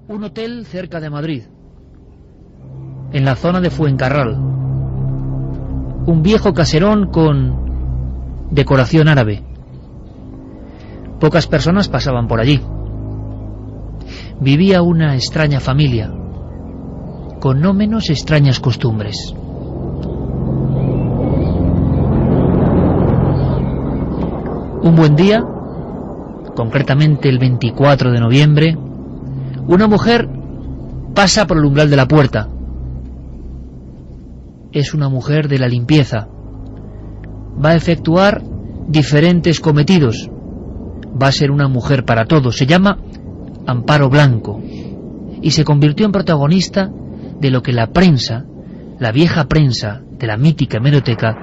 Un hotel cerca de Madrid, en la zona de Fuencarral. Un viejo caserón con decoración árabe. Pocas personas pasaban por allí. Vivía una extraña familia, con no menos extrañas costumbres. Un buen día, concretamente el 24 de noviembre, una mujer pasa por el umbral de la puerta. Es una mujer de la limpieza. Va a efectuar diferentes cometidos. Va a ser una mujer para todos. Se llama Amparo Blanco y se convirtió en protagonista de lo que la prensa, la vieja prensa de la mítica hemeroteca,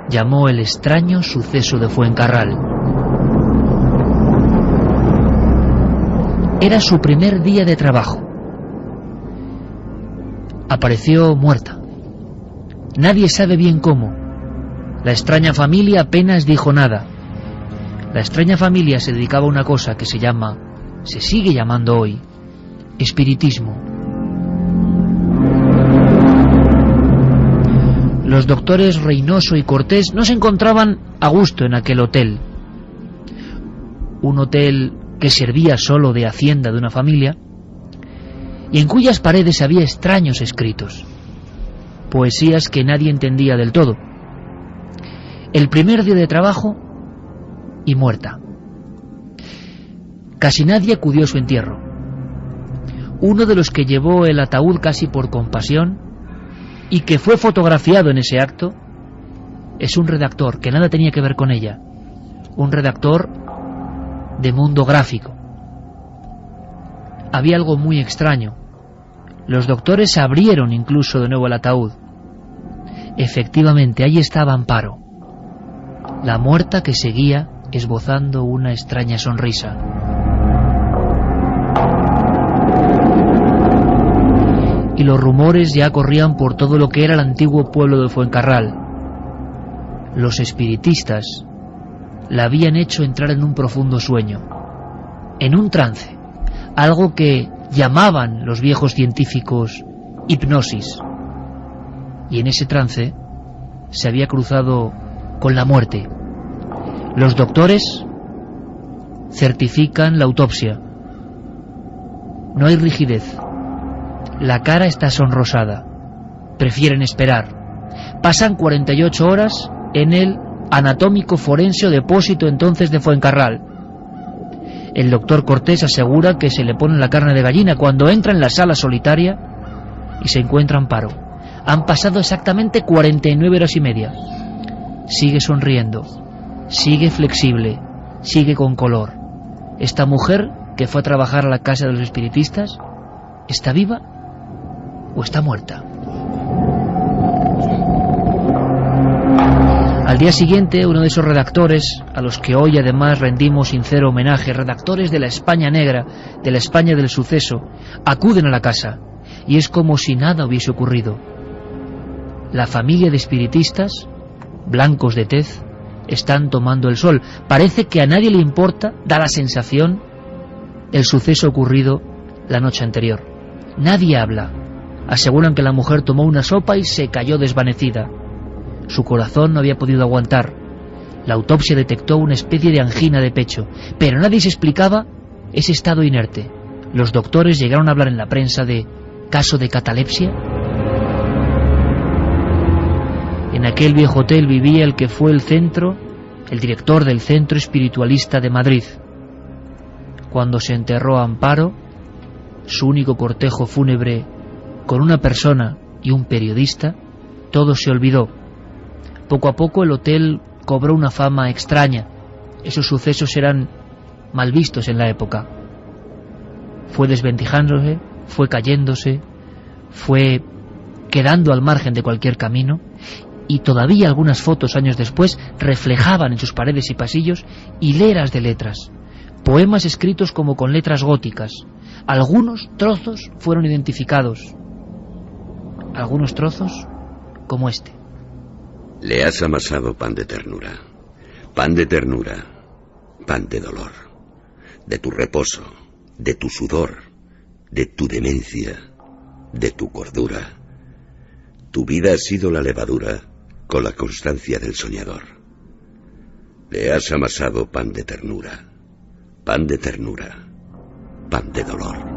llamó el extraño suceso de Fuencarral. Era su primer día de trabajo. Apareció muerta. Nadie sabe bien cómo. La extraña familia apenas dijo nada. La extraña familia se dedicaba a una cosa que se sigue llamando hoy, espiritismo. Los doctores Reynoso y Cortés no se encontraban a gusto en aquel hotel. Un hotel que servía solo de hacienda de una familia y en cuyas paredes había extraños escritos, poesías que nadie entendía del todo. El primer día de trabajo y muerta. Casi nadie acudió a su entierro. Uno de los que llevó el ataúd casi por compasión y que fue fotografiado en ese acto es un redactor que nada tenía que ver con ella, un redactor de Mundo Gráfico. Había algo muy extraño. Los doctores abrieron incluso de nuevo el ataúd. Efectivamente, ahí estaba Amparo, la muerta, que seguía esbozando una extraña sonrisa. Y los rumores ya corrían por todo lo que era el antiguo pueblo de Fuencarral. Los espiritistas la habían hecho entrar en un profundo sueño, en un trance, algo que llamaban los viejos científicos hipnosis. Y en ese trance se había cruzado con la muerte. Los doctores certifican la autopsia. No hay rigidez. La cara está sonrosada. Prefieren esperar. Pasan 48 horas en el anatómico forense o depósito entonces de Fuencarral. El doctor Cortés asegura que se le pone la carne de gallina cuando entra en la sala solitaria y se encuentra Amparo. Han pasado exactamente 49 horas y media. Sigue sonriendo, sigue flexible, sigue con color. Esta mujer que fue a trabajar a la casa de los espiritistas, ¿está viva o está muerta? Al día siguiente, uno de esos redactores, a los que hoy además rendimos sincero homenaje, redactores de la España negra, de la España del suceso, acuden a la casa, y es como si nada hubiese ocurrido. La familia de espiritistas, blancos de tez, están tomando el sol. Parece que a nadie le importa, da la sensación, el suceso ocurrido la noche anterior. Nadie habla. Aseguran que la mujer tomó una sopa y se cayó desvanecida. Su corazón no había podido aguantar. La autopsia detectó una especie de angina de pecho, pero nadie se explicaba ese estado inerte. Los doctores llegaron a hablar en la prensa de caso de catalepsia. En aquel viejo hotel vivía el que fue el director del Centro Espiritualista de Madrid. Cuando se enterró a Amparo, su único cortejo fúnebre con una persona y un periodista, todo se olvidó. Poco a poco el hotel cobró una fama extraña. Esos sucesos eran mal vistos en la época. Fue desventijándose, fue cayéndose, fue quedando al margen de cualquier camino, y todavía algunas fotos años después reflejaban en sus paredes y pasillos hileras de letras, poemas escritos como con letras góticas. Algunos trozos fueron identificados, algunos trozos como este. Le has amasado pan de ternura, pan de dolor, de tu reposo, de tu sudor de tu demencia, de tu cordura. Tu vida ha sido la levadura con la constancia del soñador. Le has amasado pan de ternura, pan de ternura, pan de dolor.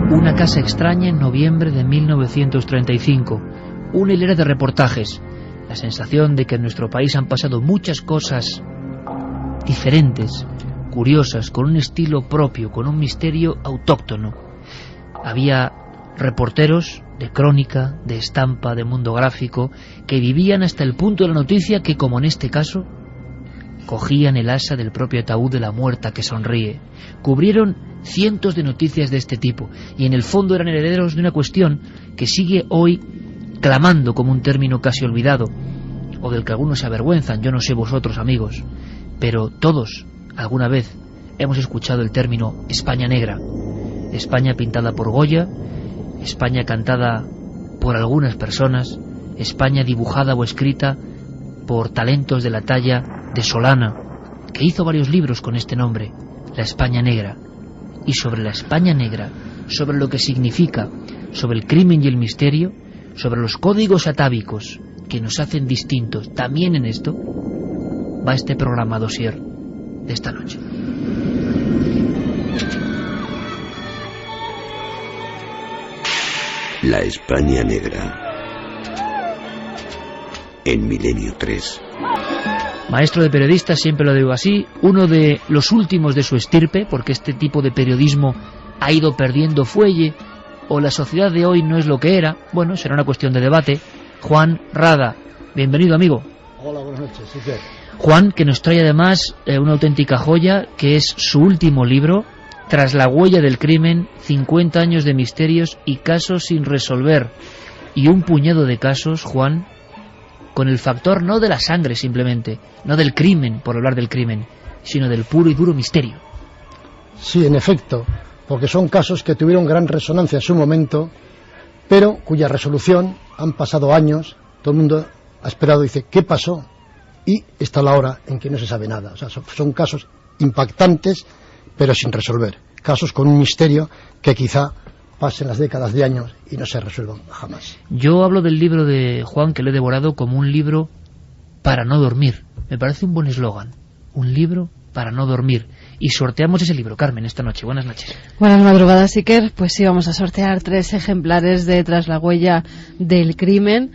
Una casa extraña en noviembre de 1935. Una hilera de reportajes. La sensación de que en nuestro país han pasado muchas cosas diferentes, curiosas, con un estilo propio, con un misterio autóctono. Había reporteros de crónica, de estampa, de mundo gráfico, que vivían hasta el punto de la noticia que, como en este caso, cogían el asa del propio ataúd de la muerta que sonríe. Cubrieron cientos de noticias de este tipo, y en el fondo eran herederos de una cuestión que sigue hoy clamando como un término casi olvidado, o del que algunos se avergüenzan, yo no sé vosotros, amigos, pero todos, alguna vez, hemos escuchado el término España negra. España pintada por Goya, España cantada por algunas personas, España dibujada o escrita por talentos de la talla de Solana, que hizo varios libros con este nombre, La España Negra. Y sobre la España negra, sobre lo que significa, sobre el crimen y el misterio, sobre los códigos atávicos que nos hacen distintos también en esto, va este programa Dossier de esta noche. La España negra en Milenio 3. Maestro de periodistas, siempre lo digo así, uno de los últimos de su estirpe, porque este tipo de periodismo ha ido perdiendo fuelle, o la sociedad de hoy no es lo que era. Bueno, será una cuestión de debate. Juan Rada, bienvenido, amigo. Hola, buenas noches. Sí, que... Juan, que nos trae además una auténtica joya, que es su último libro, Tras la huella del crimen, 50 años de misterios y casos sin resolver. Y un puñado de casos, Juan, con el factor no de la sangre simplemente, no del crimen, por hablar del crimen, sino del puro y duro misterio. Sí, en efecto, porque son casos que tuvieron gran resonancia en su momento, pero cuya resolución han pasado años, todo el mundo ha esperado y dice, ¿qué pasó? Y está la hora en que no se sabe nada. O sea, son casos impactantes, pero sin resolver. Casos con un misterio que quizá pasen las décadas de años y no se resuelvan jamás. Yo hablo del libro de Juan, que lo he devorado, como un libro para no dormir. Me parece un buen eslogan. Un libro para no dormir. Y sorteamos ese libro, Carmen, esta noche. Buenas noches. Buenas madrugadas, Iker. Pues sí, vamos a sortear 3 ejemplares de Tras la huella del crimen,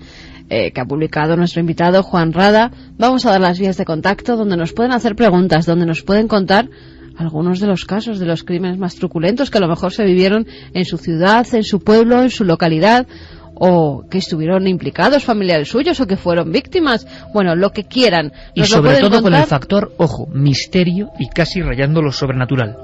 que ha publicado nuestro invitado Juan Rada. Vamos a dar las vías de contacto donde nos pueden hacer preguntas, donde nos pueden contar algunos de los casos de los crímenes más truculentos que a lo mejor se vivieron en su ciudad, en su pueblo, en su localidad, o que estuvieron implicados familiares suyos o que fueron víctimas. Bueno, lo que quieran. Y sobre todo con el factor, ojo, misterio y casi rayando lo sobrenatural.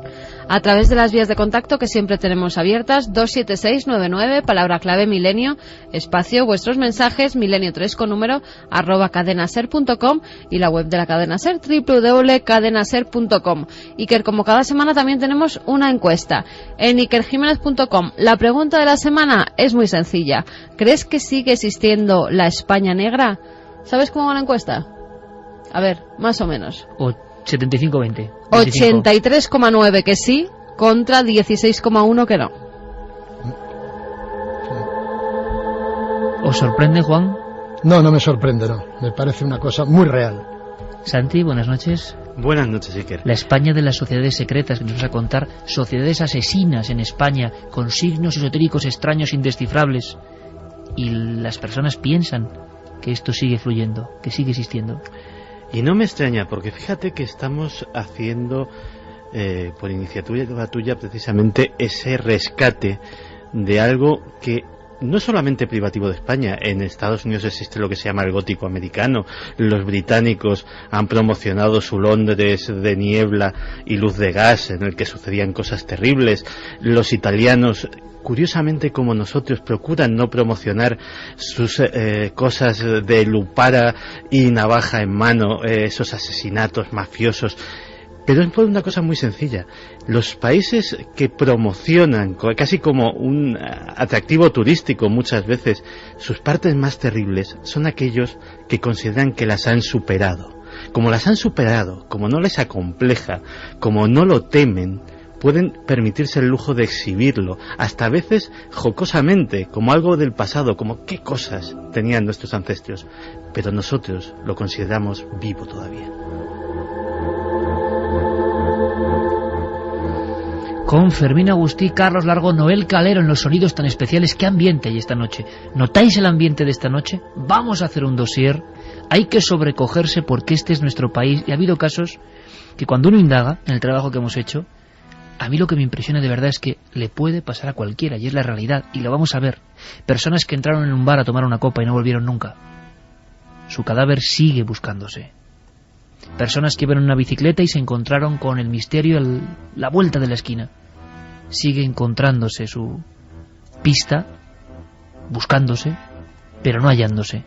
A través de las vías de contacto que siempre tenemos abiertas, 27699, palabra clave milenio, espacio, vuestros mensajes, milenio3 con número, @cadenaser.com y la web de la cadena Ser, www.cadenaser.com. Iker, como cada semana también tenemos una encuesta en ikerjimenez.com. La pregunta de la semana es muy sencilla. ¿Crees que sigue existiendo la España negra? ¿Sabes cómo va la encuesta? A ver, más o menos. 75-20. 83,9 que sí, contra 16,1 que no. ¿Os sorprende, Juan? No, no me sorprende, no. Me parece una cosa muy real. Santi, buenas noches. Buenas noches, Iker. La España de las sociedades secretas, que nos vas a contar, sociedades asesinas en España, con signos esotéricos extraños indescifrables. Y las personas piensan que esto sigue fluyendo, que sigue existiendo. Y no me extraña, porque fíjate que estamos haciendo, por iniciativa tuya, precisamente ese rescate de algo que no es solamente privativo de España. En Estados Unidos existe lo que se llama el gótico americano. Los británicos han promocionado su Londres de niebla y luz de gas, en el que sucedían cosas terribles. Los italianos, curiosamente como nosotros, procuran no promocionar sus cosas de lupara y navaja en mano, esos asesinatos mafiosos. Pero es por una cosa muy sencilla. Los países que promocionan, casi como un atractivo turístico muchas veces, sus partes más terribles son aquellos que consideran que las han superado. Como las han superado, como no les acompleja, como no lo temen, pueden permitirse el lujo de exhibirlo, hasta a veces jocosamente, como algo del pasado, como qué cosas tenían nuestros ancestros, pero nosotros lo consideramos vivo todavía. Con Fermín Agustí, Carlos Largo, Noel Calero en los sonidos tan especiales. ¿Qué ambiente hay esta noche? ¿Notáis el ambiente de esta noche? Vamos a hacer un dossier. Hay que sobrecogerse porque este es nuestro país y ha habido casos que cuando uno indaga en el trabajo que hemos hecho, a mí lo que me impresiona de verdad es que le puede pasar a cualquiera y es la realidad y lo vamos a ver. Personas que entraron en un bar a tomar una copa y no volvieron nunca. Su cadáver sigue buscándose. Personas que iban en una bicicleta y se encontraron con el misterio a la vuelta de la esquina. Sigue encontrándose su pista, buscándose, pero no hallándose.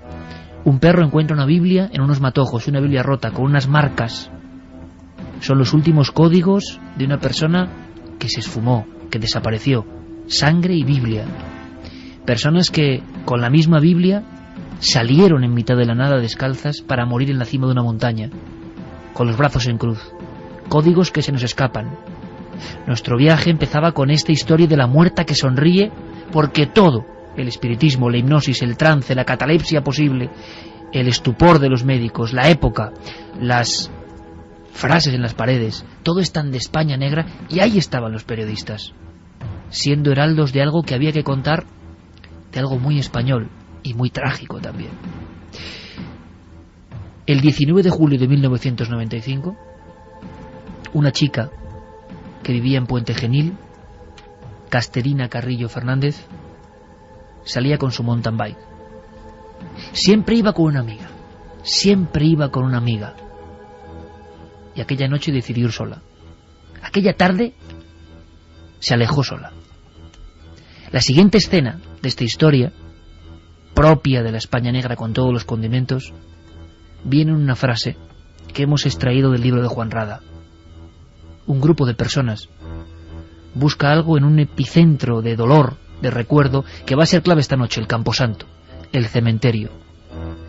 Un perro encuentra una Biblia en unos matojos, una Biblia rota, con unas marcas. Son los últimos códigos de una persona que se esfumó, que desapareció. Sangre y Biblia. Personas que, con la misma Biblia, salieron en mitad de la nada descalzas para morir en la cima de una montaña, con los brazos en cruz. Códigos que se nos escapan. Nuestro viaje empezaba con esta historia de la muerta que sonríe, porque todo, el espiritismo, la hipnosis, el trance, la catalepsia posible, el estupor de los médicos, la época, las frases en las paredes, todo es tan de España negra, y ahí estaban los periodistas, siendo heraldos de algo que había que contar, de algo muy español y muy trágico también. El 19 de julio de 1995, una chica que vivía en Puente Genil, Casterina Carrillo Fernández, salía con su mountain bike. Siempre iba con una amiga, siempre iba con una amiga. Y aquella noche decidió ir sola. Aquella tarde se alejó sola. La siguiente escena de esta historia, propia de la España negra con todos los condimentos, viene en una frase que hemos extraído del libro de Juan Rada. Un grupo de personas busca algo en un epicentro de dolor, de recuerdo, que va a ser clave esta noche: el Camposanto, el cementerio.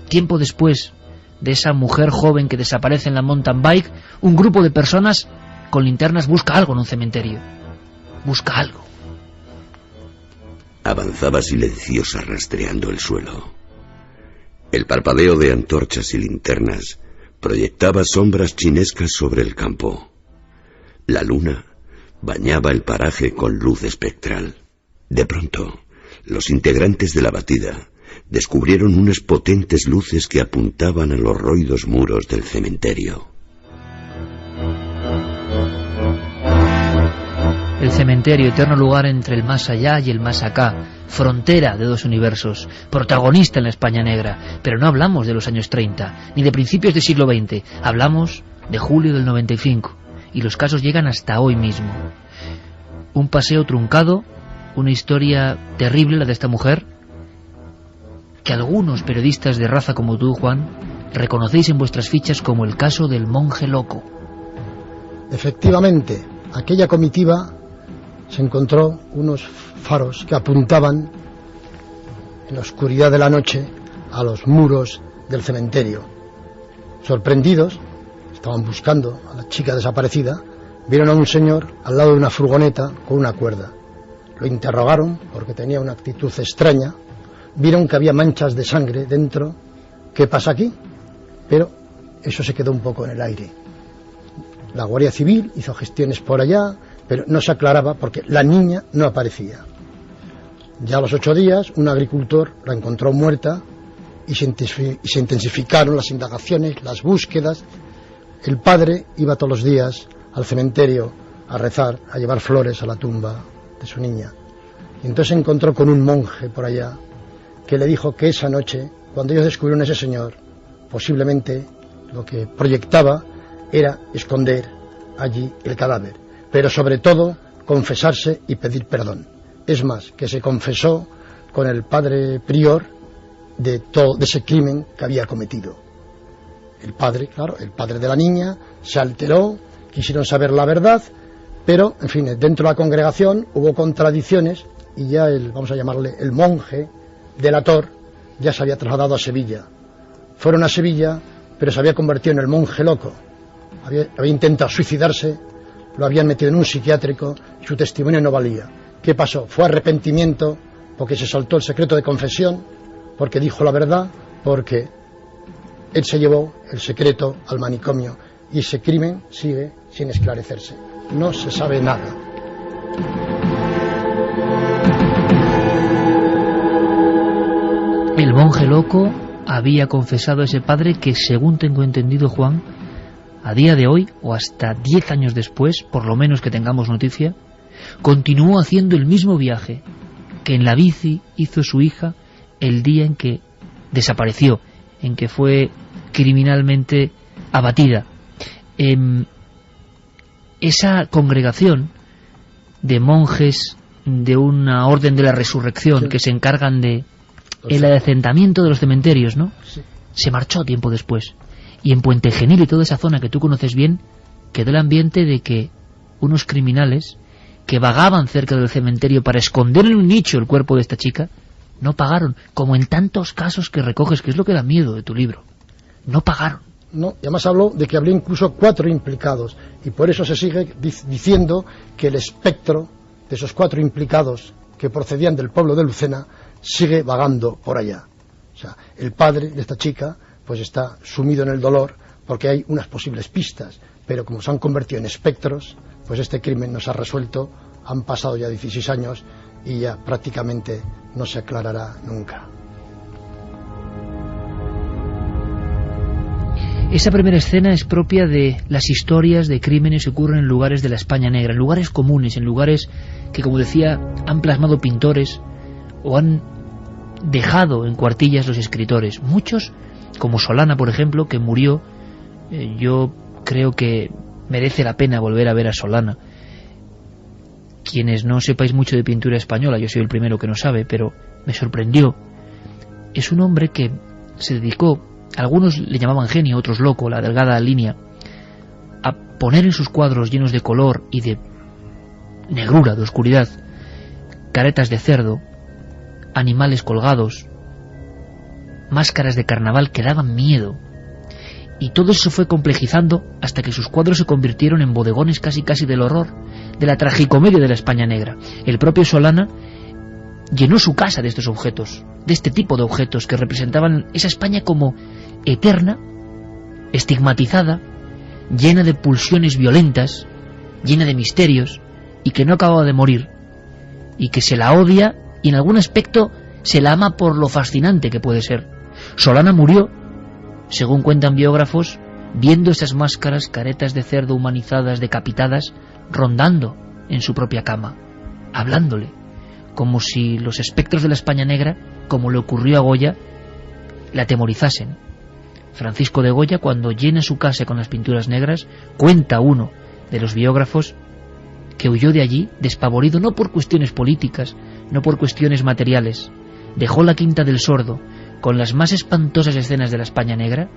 Tiempo después de esa mujer joven que desaparece en la mountain bike, un grupo de personas con linternas busca algo en un cementerio. Busca algo. Avanzaba silenciosa rastreando el suelo. El parpadeo de antorchas y linternas proyectaba sombras chinescas sobre el campo. La luna bañaba el paraje con luz espectral. De pronto, los integrantes de la batida descubrieron unas potentes luces que apuntaban a los roídos muros del cementerio. El cementerio, eterno lugar entre el más allá y el más acá, frontera de dos universos, protagonista en la España negra. Pero no hablamos de los años 30, ni de principios del siglo XX, hablamos de julio del 95, y los casos llegan hasta hoy mismo. Un paseo truncado, una historia terrible la de esta mujer, que algunos periodistas de raza como tú, Juan, reconocéis en vuestras fichas como el caso del monje loco. Efectivamente, aquella comitiva se encontró unos faros que apuntaban en la oscuridad de la noche a los muros del cementerio. Sorprendidos, estaban buscando a la chica desaparecida, vieron a un señor al lado de una furgoneta con una cuerda. Lo interrogaron porque tenía una actitud extraña, vieron que había manchas de sangre dentro. ¿Qué pasa aquí? Pero eso se quedó un poco en el aire. La Guardia Civil hizo gestiones por allá, pero no se aclaraba porque la niña no aparecía. Ya a los 8 días, un agricultor la encontró muerta y se intensificaron las indagaciones, las búsquedas. El padre iba todos los días al cementerio a rezar, a llevar flores a la tumba de su niña. Y entonces se encontró con un monje por allá que le dijo que esa noche, cuando ellos descubrieron a ese señor, posiblemente lo que proyectaba era esconder allí el cadáver, pero sobre todo confesarse y pedir perdón. Es más, que se confesó con el padre prior de ese crimen que había cometido. El padre, claro, el padre de la niña, se alteró, quisieron saber la verdad, pero, en fin, dentro de la congregación hubo contradicciones y ya vamos a llamarle el monje delator, ya se había trasladado a Sevilla. Fueron a Sevilla, pero se había convertido en el monje loco. Había intentado suicidarse lo habían metido en un psiquiátrico, su testimonio no valía. ¿Qué pasó? Fue arrepentimiento, porque se soltó el secreto de confesión, porque dijo la verdad, porque él se llevó el secreto al manicomio y ese crimen sigue sin esclarecerse. No se sabe nada. El monje loco había confesado a ese padre que, según tengo entendido, Juan, a día de hoy, o hasta 10 años después, por lo menos que tengamos noticia, continuó haciendo el mismo viaje que en la bici hizo su hija el día en que desapareció, en que fue criminalmente abatida. Esa congregación de monjes de una orden de la resurrección, sí, que se encargan de el adecentamiento de los cementerios, ¿no? Sí. Se marchó tiempo después. Y en Puente Genil y toda esa zona que tú conoces bien, quedó el ambiente de que unos criminales que vagaban cerca del cementerio para esconder en un nicho el cuerpo de esta chica, no pagaron, como en tantos casos que recoges, que es lo que da miedo de tu libro. No pagaron. No, y además habló de que habría incluso 4 implicados, y por eso se sigue diciendo que el espectro de esos 4 implicados que procedían del pueblo de Lucena sigue vagando por allá. O sea, el padre de esta chica pues está sumido en el dolor porque hay unas posibles pistas, pero como se han convertido en espectros, pues este crimen no se ha resuelto, han pasado ya 16 años y ya prácticamente no se aclarará nunca. Esa primera escena es propia de las historias de crímenes que ocurren en lugares de la España negra, en lugares comunes, en lugares que, como decía, han plasmado pintores o han dejado en cuartillas los escritores. Muchos, como Solana, por ejemplo, que murió. Yo creo que merece la pena volver a ver a Solana. Quienes no sepáis mucho de pintura española, yo soy el primero que no sabe, pero me sorprendió. Es un hombre que se dedicó, algunos le llamaban genio, otros loco, la delgada línea, a poner en sus cuadros llenos de color y de negrura, de oscuridad, caretas de cerdo, animales colgados, máscaras de carnaval que daban miedo. Y todo eso fue complejizando hasta que sus cuadros se convirtieron en bodegones casi del horror, de la tragicomedia de la España negra. El propio Solana llenó su casa de estos objetos, de este tipo de objetos que representaban esa España como eterna, estigmatizada, llena de pulsiones violentas, llena de misterios, y que no acababa de morir, y que se la odia y en algún aspecto se la ama por lo fascinante que puede ser. Solana murió, según cuentan biógrafos, viendo esas máscaras, caretas de cerdo humanizadas, decapitadas, rondando en su propia cama, hablándole, como si los espectros de la España negra, como le ocurrió a Goya, la atemorizasen. Francisco de Goya, cuando llena su casa con las pinturas negras, cuenta uno de los biógrafos que huyó de allí despavorido, no por cuestiones políticas, no por cuestiones materiales. Dejó la Quinta del Sordo con las más espantosas escenas de la España negra,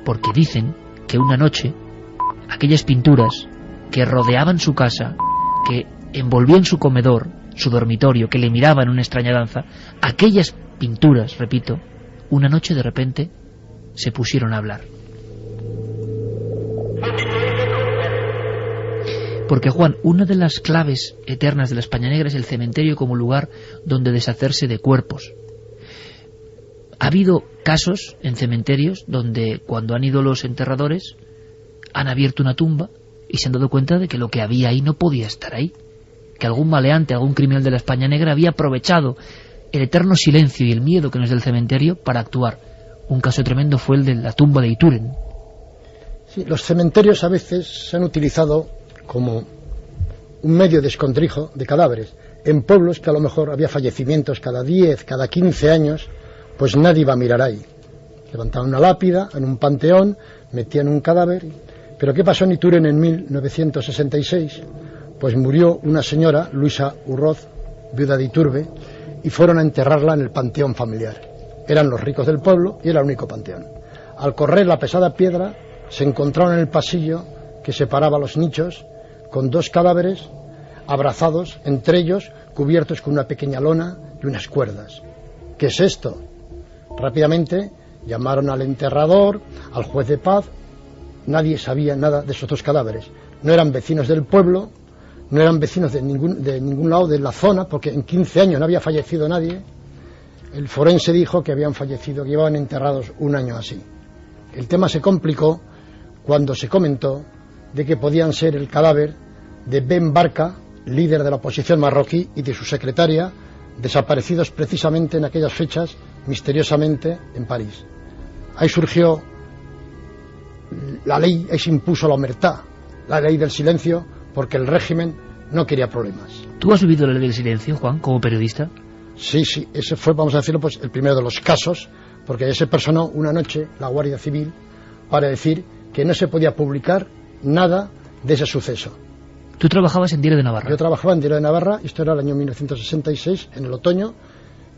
porque dicen que una noche aquellas pinturas que rodeaban su casa, que envolvían su comedor, su dormitorio, que le miraban una extraña danza, aquellas pinturas, repito, una noche de repente se pusieron a hablar. Porque, Juan, una de las claves eternas de la España negra es el cementerio como lugar donde deshacerse de cuerpos. Ha habido casos en cementerios donde, cuando han ido los enterradores, han abierto una tumba y se han dado cuenta de que lo que había ahí no podía estar ahí, que algún maleante, algún criminal de la España negra había aprovechado el eterno silencio y el miedo que nos da el cementerio para actuar. Un caso tremendo fue el de la tumba de Ituren. Sí, los cementerios a veces se han utilizado como un medio de escondrijo de cadáveres. En pueblos que a lo mejor había fallecimientos cada 10, cada 15 años, pues nadie iba a mirar ahí. Levantaban una lápida en un panteón, metían un cadáver. Pero ¿qué pasó en Ituren en 1966? Pues murió una señora, Luisa Urroz, viuda de Iturbe, y fueron a enterrarla en el panteón familiar. Eran los ricos del pueblo y era el único panteón. Al correr la pesada piedra, se encontraron en el pasillo que separaba los nichos con 2 cadáveres abrazados, entre ellos cubiertos con una pequeña lona y unas cuerdas. ¿Qué es esto? Rápidamente llamaron al enterrador, al juez de paz. Nadie sabía nada de esos 2 cadáveres, no eran vecinos del pueblo, no eran vecinos de ningún lado de la zona, porque en 15 años no había fallecido nadie. El forense dijo que habían fallecido, que llevaban enterrados un año así. El tema se complicó cuando se comentó de que podían ser el cadáver de Ben Barka, líder de la oposición marroquí, y de su secretaria, desaparecidos precisamente en aquellas fechas, misteriosamente, en París. Ahí surgió la ley, ahí se impuso la omertá, la ley del silencio, porque el régimen no quería problemas. ¿Tú has vivido la ley del silencio, Juan, como periodista? Sí, ese fue, vamos a decirlo, pues el primero de los casos, porque se personó una noche la Guardia Civil para decir que no se podía publicar nada de ese suceso. ¿Tú trabajabas en Diario de Navarra? Yo trabajaba en Diario de Navarra, esto era el año 1966, en el otoño,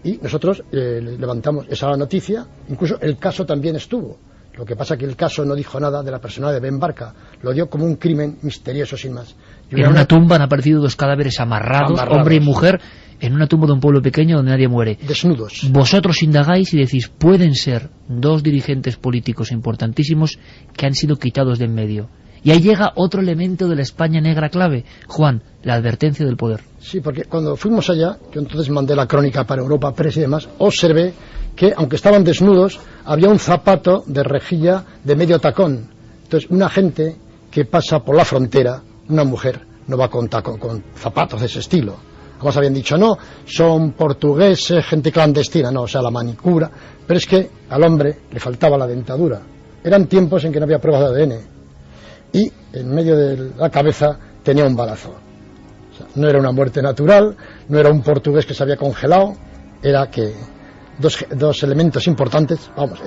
y nosotros levantamos esa noticia, incluso el caso también estuvo. Lo que pasa es que el caso no dijo nada de la persona de Ben Barka, lo dio como un crimen misterioso sin más. En una tumba han aparecido dos cadáveres amarrados, hombre y mujer, en una tumba de un pueblo pequeño donde nadie muere. Desnudos. Vosotros indagáis y decís, pueden ser dos dirigentes políticos importantísimos que han sido quitados de en medio. Y ahí llega otro elemento de la España negra clave, Juan, la advertencia del poder. Sí, porque cuando fuimos allá, yo entonces mandé la crónica para Europa Press y demás, observé que, aunque estaban desnudos, había un zapato de rejilla de medio tacón. Entonces, una gente que pasa por la frontera, una mujer, no va con zapatos de ese estilo. Además habían dicho, no, son portugueses, gente clandestina, no, o sea, la manicura. Pero es que al hombre le faltaba la dentadura. Eran tiempos en que no había pruebas de ADN. Y en medio de la cabeza tenía un balazo. O sea, no era una muerte natural, no era un portugués que se había congelado, era que dos elementos importantes, vamos,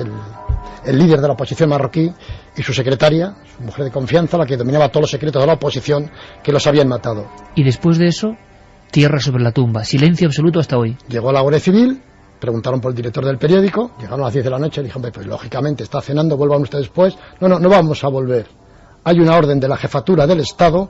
el líder de la oposición marroquí y su secretaria, su mujer de confianza, la que dominaba todos los secretos de la oposición, que los habían matado. Y después de eso, tierra sobre la tumba, silencio absoluto hasta hoy. Llegó la Guardia Civil, preguntaron por el director del periódico, llegaron a las 10 de la noche, le dijo, pues lógicamente está cenando, vuelvan ustedes después. No vamos a volver. Hay una orden de la jefatura del Estado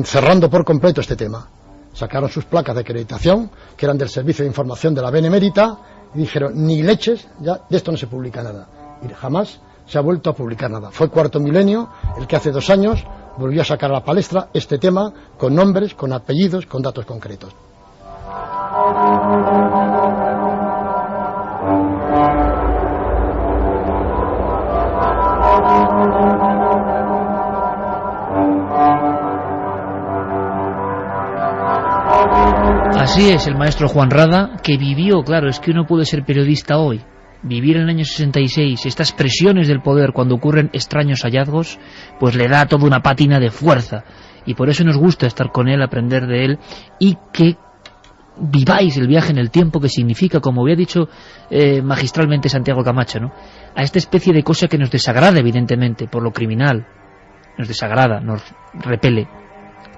cerrando por completo este tema. Sacaron sus placas de acreditación, que eran del Servicio de Información de la Benemérita, y dijeron, ni leches, ya de esto no se publica nada. Y jamás se ha vuelto a publicar nada. Fue Cuarto Milenio el que hace 2 años volvió a sacar a la palestra este tema con nombres, con apellidos, con datos concretos. Así es, el maestro Juan Rada, que vivió, claro, es que uno puede ser periodista hoy, vivir en el año 66, estas presiones del poder cuando ocurren extraños hallazgos, pues le da toda una pátina de fuerza, y por eso nos gusta estar con él, aprender de él, y que viváis el viaje en el tiempo, que significa, como había dicho magistralmente Santiago Camacho, ¿no?, a esta especie de cosa que nos desagrada, evidentemente, por lo criminal, nos desagrada, nos repele,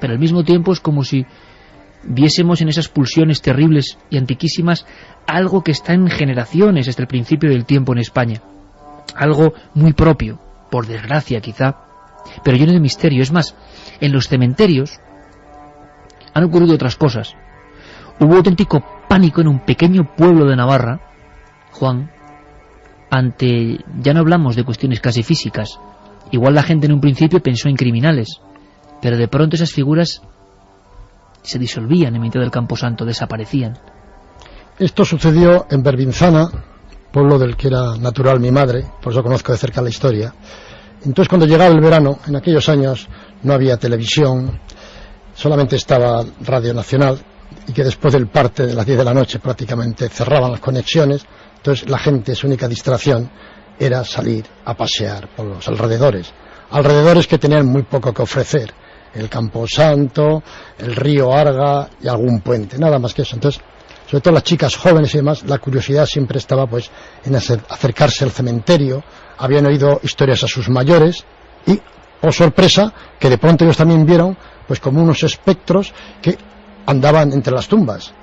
pero al mismo tiempo es como si viésemos en esas pulsiones terribles y antiquísimas algo que está en generaciones desde el principio del tiempo en España, algo muy propio, por desgracia quizá, pero lleno de misterio. Es más, en los cementerios han ocurrido otras cosas. Hubo auténtico pánico en un pequeño pueblo de Navarra, Juan, ya no hablamos de cuestiones casi físicas, igual la gente en un principio pensó en criminales, pero de pronto esas figuras se disolvían en mitad del Camposanto, desaparecían. Esto sucedió en Berbinzana, pueblo del que era natural mi madre, por eso conozco de cerca la historia. Entonces, cuando llegaba el verano, en aquellos años no había televisión, solamente estaba Radio Nacional, y que después del parte de las 10 de la noche prácticamente cerraban las conexiones. Entonces la gente, su única distracción era salir a pasear por los alrededores que tenían muy poco que ofrecer, el Camposanto, el río Arga y algún puente, nada más que eso. Entonces, sobre todo las chicas jóvenes y demás, la curiosidad siempre estaba pues en acercarse al cementerio. Habían oído historias a sus mayores y, oh sorpresa, que de pronto ellos también vieron pues como unos espectros que andaban entre las tumbas.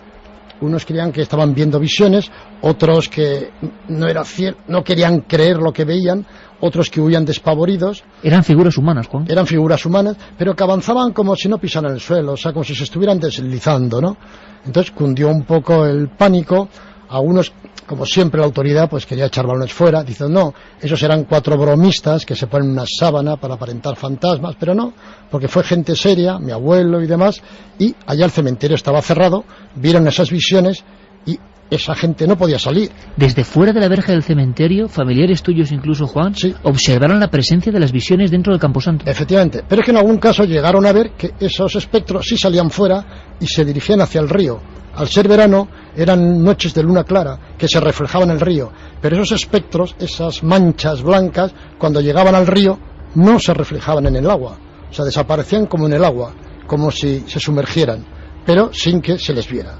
Unos creían que estaban viendo visiones, otros que no querían creer lo que veían, otros que huían despavoridos. Eran figuras humanas, Juan. Eran figuras humanas, pero que avanzaban como si no pisaran el suelo, o sea, como si se estuvieran deslizando, ¿no? Entonces cundió un poco el pánico, Algunos, como siempre, la autoridad pues quería echar balones fuera, diciendo no, esos eran 4 bromistas que se ponen una sábana para aparentar fantasmas, pero no, porque fue gente seria, mi abuelo y demás, y allá el cementerio estaba cerrado, vieron esas visiones y esa gente no podía salir. Desde fuera de la verja del cementerio, familiares tuyos incluso, Juan, sí, observaron la presencia de las visiones dentro del Camposanto. Efectivamente, pero es que en algún caso llegaron a ver que esos espectros sí salían fuera y se dirigían hacia el río. Al ser verano, eran noches de luna clara que se reflejaban en el río, pero esos espectros, esas manchas blancas, cuando llegaban al río, no se reflejaban en el agua, o sea, desaparecían como en el agua, como si se sumergieran, pero sin que se les viera.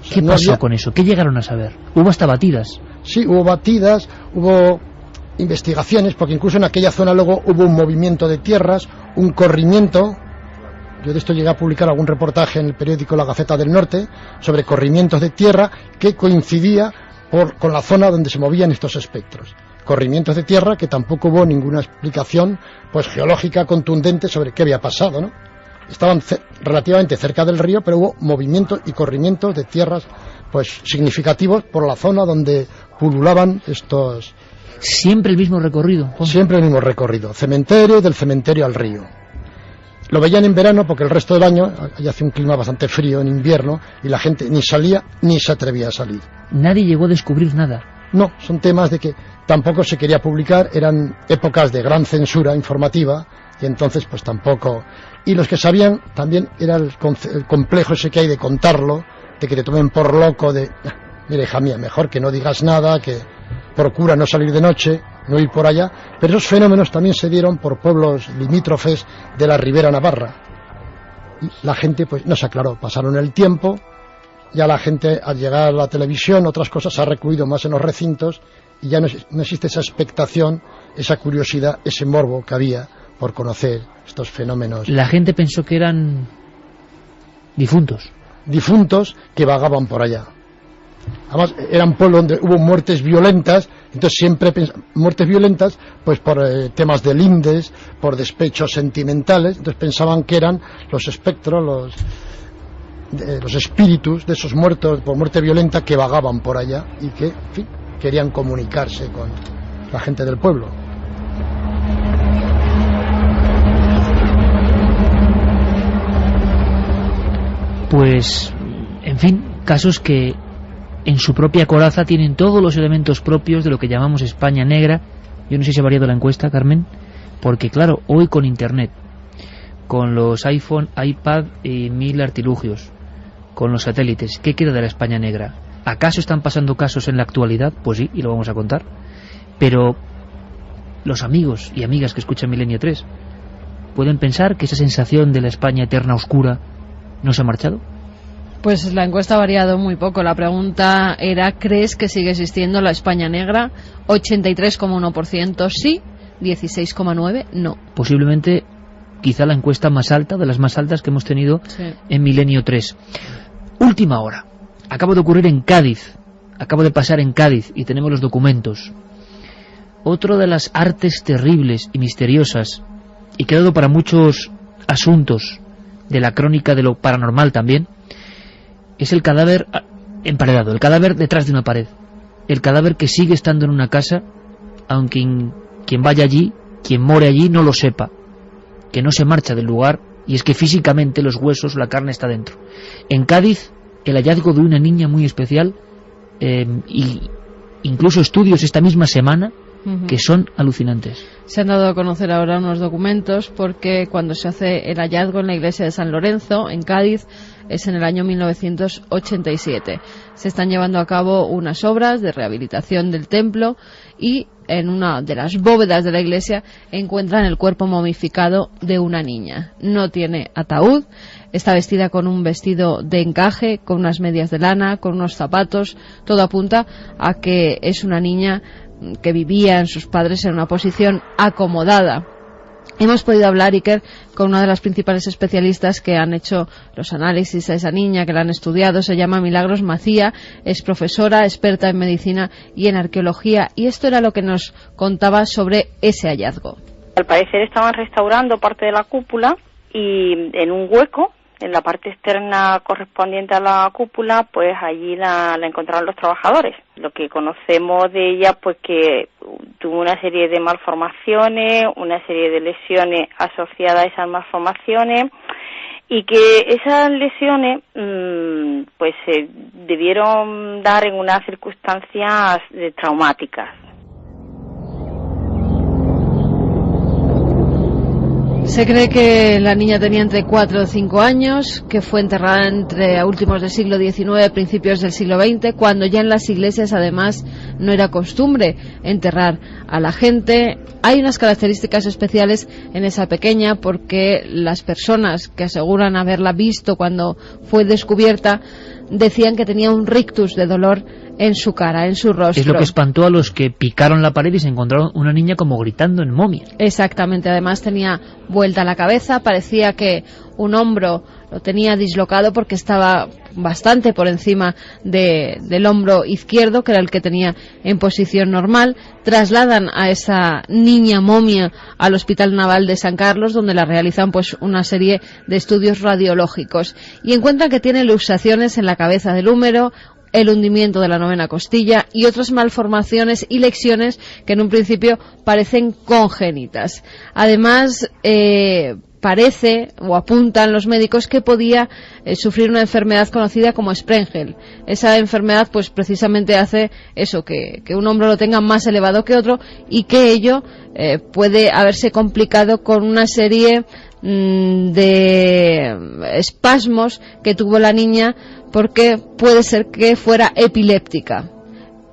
O sea, ¿qué pasó con eso? ¿Qué llegaron a saber? ¿Hubo hasta batidas? Sí, hubo batidas, hubo investigaciones, porque incluso en aquella zona luego hubo un movimiento de tierras, un corrimiento. Yo de esto llegué a publicar algún reportaje en el periódico La Gaceta del Norte sobre corrimientos de tierra que coincidía con la zona donde se movían estos espectros. Corrimientos de tierra que tampoco hubo ninguna explicación pues geológica contundente sobre qué había pasado, ¿no? Estaban relativamente cerca del río, pero hubo movimientos y corrimientos de tierras pues significativos por la zona donde pululaban estos. ¿Siempre el mismo recorrido, Juan? Siempre el mismo recorrido, cementerio y del cementerio al río. Lo veían en verano porque el resto del año ya hace un clima bastante frío en invierno y la gente ni salía ni se atrevía a salir. Nadie llegó a descubrir nada. No, son temas de que tampoco se quería publicar, eran épocas de gran censura informativa y entonces pues tampoco. Y los que sabían también era el complejo ese que hay de contarlo, de que te tomen por loco, de mira, hija mía, mejor que no digas nada, que procura no salir de noche, no ir por allá. Pero esos fenómenos también se dieron por pueblos limítrofes de la Ribera Navarra. Y la gente pues no se aclaró, pasaron el tiempo, ya la gente al llegar a la televisión, otras cosas, se ha recluido más en los recintos y ya no existe esa expectación, esa curiosidad, ese morbo que había por conocer estos fenómenos. La gente pensó que eran difuntos. Difuntos que vagaban por allá. Además, era un pueblo donde hubo muertes violentas, entonces siempre muertes violentas, pues por temas de lindes, por despechos sentimentales, entonces pensaban que eran los espectros, los espíritus de esos muertos por muerte violenta que vagaban por allá y que, en fin, querían comunicarse con la gente del pueblo. Pues, en fin, casos que en su propia coraza tienen todos los elementos propios de lo que llamamos España negra. Yo no sé si ha variado la encuesta, Carmen, porque claro, hoy con Internet, con los iPhone, iPad y 1000 artilugios, con los satélites, ¿qué queda de la España negra? ¿Acaso están pasando casos en la actualidad? Pues sí, y lo vamos a contar. Pero los amigos y amigas que escuchan Milenio 3 pueden pensar que esa sensación de la España eterna oscura no se ha marchado. Pues la encuesta ha variado muy poco. La pregunta era, ¿crees que sigue existiendo la España negra? 83,1% sí, 16,9% no. Posiblemente, quizá la encuesta más alta, de las más altas que hemos tenido en Milenio 3. Última hora. Acaba de ocurrir en Cádiz. Acaba de pasar en Cádiz y tenemos los documentos. Otro de las artes terribles y misteriosas, y que ha dado para muchos asuntos de la crónica de lo paranormal también, es el cadáver emparedado, el cadáver detrás de una pared, el cadáver que sigue estando en una casa, aunque quien vaya allí, quien more allí, no lo sepa, que no se marcha del lugar, y es que físicamente los huesos, la carne está dentro. En Cádiz, el hallazgo de una niña muy especial, y incluso estudios esta misma semana que son alucinantes. Se han dado a conocer ahora unos documentos porque cuando se hace el hallazgo en la iglesia de San Lorenzo, en Cádiz, es en el año 1987. Se están llevando a cabo unas obras de rehabilitación del templo y en una de las bóvedas de la iglesia encuentran el cuerpo momificado de una niña. No tiene ataúd, está vestida con un vestido de encaje, con unas medias de lana, con unos zapatos. Todo apunta a que es una niña que vivía en sus padres en una posición acomodada. Hemos podido hablar, Iker, con una de las principales especialistas que han hecho los análisis a esa niña, que la han estudiado. Se llama Milagros Macía, es profesora, experta en medicina y en arqueología, y esto era lo que nos contaba sobre ese hallazgo. Al parecer estaban restaurando parte de la cúpula y en un hueco en la parte externa correspondiente a la cúpula, pues allí la encontraron los trabajadores. Lo que conocemos de ella, pues que tuvo una serie de malformaciones, una serie de lesiones asociadas a esas malformaciones, y que esas lesiones pues se debieron dar en unas circunstancias traumáticas. Se cree que la niña tenía entre 4 o 5 años, que fue enterrada entre últimos del siglo XIX, principios del siglo XX, cuando ya en las iglesias además no era costumbre enterrar a la gente. Hay unas características especiales en esa pequeña, porque las personas que aseguran haberla visto cuando fue descubierta decían que tenía un rictus de dolor en su cara, en su rostro. Es lo que espantó a los que picaron la pared y se encontraron una niña como gritando en momia. Exactamente, además tenía vuelta la cabeza, parecía que un hombro lo tenía dislocado porque estaba bastante por encima del hombro izquierdo, que era el que tenía en posición normal. Trasladan a esa niña momia al Hospital Naval de San Carlos, donde la realizan pues una serie de estudios radiológicos y encuentran que tiene luxaciones en la cabeza del húmero, el hundimiento de la 9ª costilla y otras malformaciones y lesiones que en un principio parecen congénitas. Además, parece o apuntan los médicos que podía sufrir una enfermedad conocida como Sprengel. Esa enfermedad pues precisamente hace eso, que un hombro lo tenga más elevado que otro, y que ello puede haberse complicado con una serie de espasmos que tuvo la niña, porque puede ser que fuera epiléptica.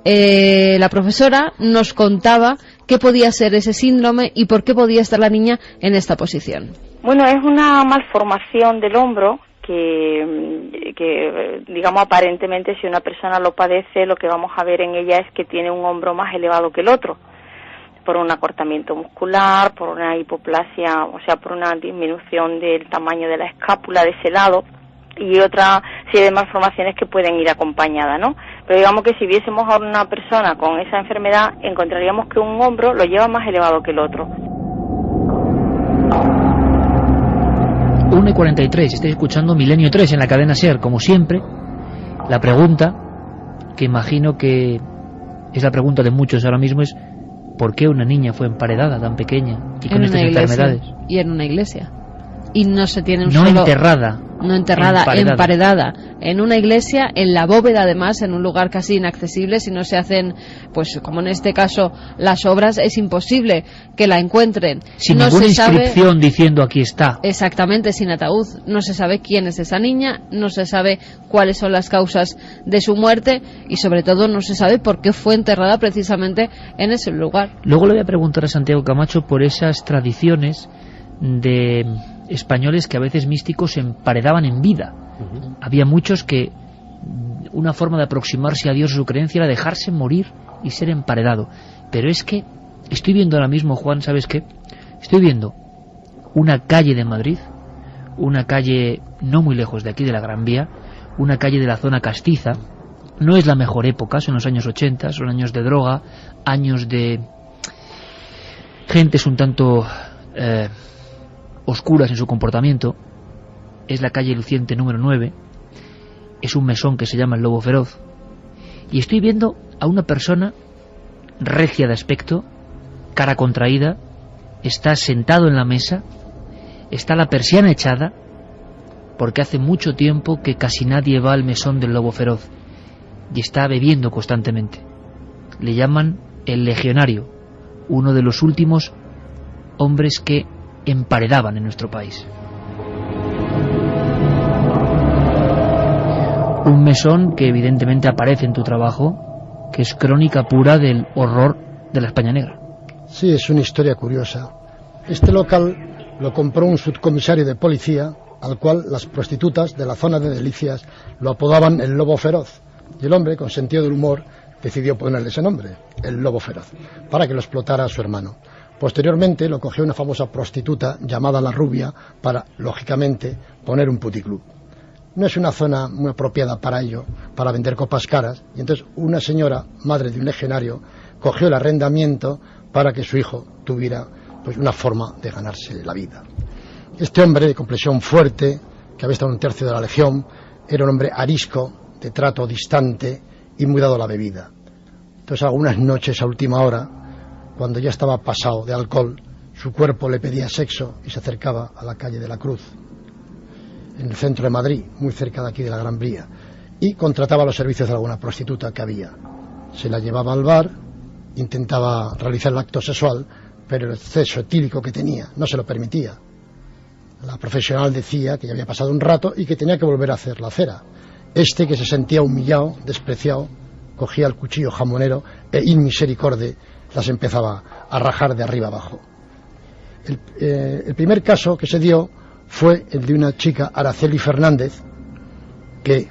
La profesora nos contaba qué podía ser ese síndrome y por qué podía estar la niña en esta posición. Bueno, es una malformación del hombro que digamos, aparentemente, si una persona lo padece, lo que vamos a ver en ella es que tiene un hombro más elevado que el otro, por un acortamiento muscular, por una hipoplasia, o sea, por una disminución del tamaño de la escápula de ese lado, y otra serie de malformaciones que pueden ir acompañadas, ¿no? Pero digamos que si viésemos a una persona con esa enfermedad, encontraríamos que un hombro lo lleva más elevado que el otro. 1:43, estáis escuchando Milenio 3 en la cadena SER, como siempre. La pregunta, que imagino que es la pregunta de muchos ahora mismo, es ¿por qué una niña fue emparedada tan pequeña y con estas enfermedades? Y en una iglesia. Y no se tiene un no solo... enterrada. No enterrada, emparedada. En una iglesia, en la bóveda además, en un lugar casi inaccesible. Si no se hacen, pues como en este caso, las obras, es imposible que la encuentren. Sin no ninguna se inscripción sabe, diciendo aquí está. Exactamente, sin ataúd. No se sabe quién es esa niña, no se sabe cuáles son las causas de su muerte y sobre todo no se sabe por qué fue enterrada precisamente en ese lugar. Luego le voy a preguntar a Santiago Camacho por esas tradiciones de españoles que a veces místicos se emparedaban en vida. Había muchos que una forma de aproximarse a Dios, su creencia, era dejarse morir y ser emparedado. Pero es que estoy viendo ahora mismo, Juan, ¿sabes qué? Estoy viendo una calle de Madrid, una calle no muy lejos de aquí, de la Gran Vía, una calle de la zona castiza. No es la mejor época, son los años 80, son años de droga, años de gentes un tanto oscuras en su comportamiento. Es la calle Luciente número 9, es un mesón que se llama el Lobo Feroz, y estoy viendo a una persona regia de aspecto, cara contraída, está sentado en la mesa, está la persiana echada, porque hace mucho tiempo que casi nadie va al mesón del Lobo Feroz, y está bebiendo constantemente. Le llaman el Legionario, uno de los últimos hombres que emparedaban en nuestro país. Un mesón que evidentemente aparece en tu trabajo, que es crónica pura del horror de la España negra. Sí, es una historia curiosa. Este local lo compró un subcomisario de policía, al cual las prostitutas de la zona de Delicias lo apodaban el Lobo Feroz, y el hombre, con sentido del humor, decidió ponerle ese nombre, el Lobo Feroz, para que lo explotara a su hermano. Posteriormente lo cogió una famosa prostituta llamada La Rubia para, lógicamente, poner un puticlub. No es una zona muy apropiada para ello, para vender copas caras, y entonces una señora, madre de un legionario, cogió el arrendamiento para que su hijo tuviera pues una forma de ganarse la vida. Este hombre, de complexión fuerte, que había estado en un tercio de la Legión, era un hombre arisco, de trato distante y muy dado a la bebida. Entonces algunas noches a última hora, cuando ya estaba pasado de alcohol, su cuerpo le pedía sexo y se acercaba a la calle de la Cruz, en el centro de Madrid, muy cerca de aquí de la Gran Vía, y contrataba los servicios de alguna prostituta que había. Se la llevaba al bar, intentaba realizar el acto sexual, pero el exceso etílico que tenía no se lo permitía. La profesional decía que ya había pasado un rato y que tenía que volver a hacer la cera. Este, que se sentía humillado, despreciado, cogía el cuchillo jamonero e in misericorde las empezaba a rajar de arriba abajo. El primer caso que se dio fue el de una chica, Araceli Fernández, que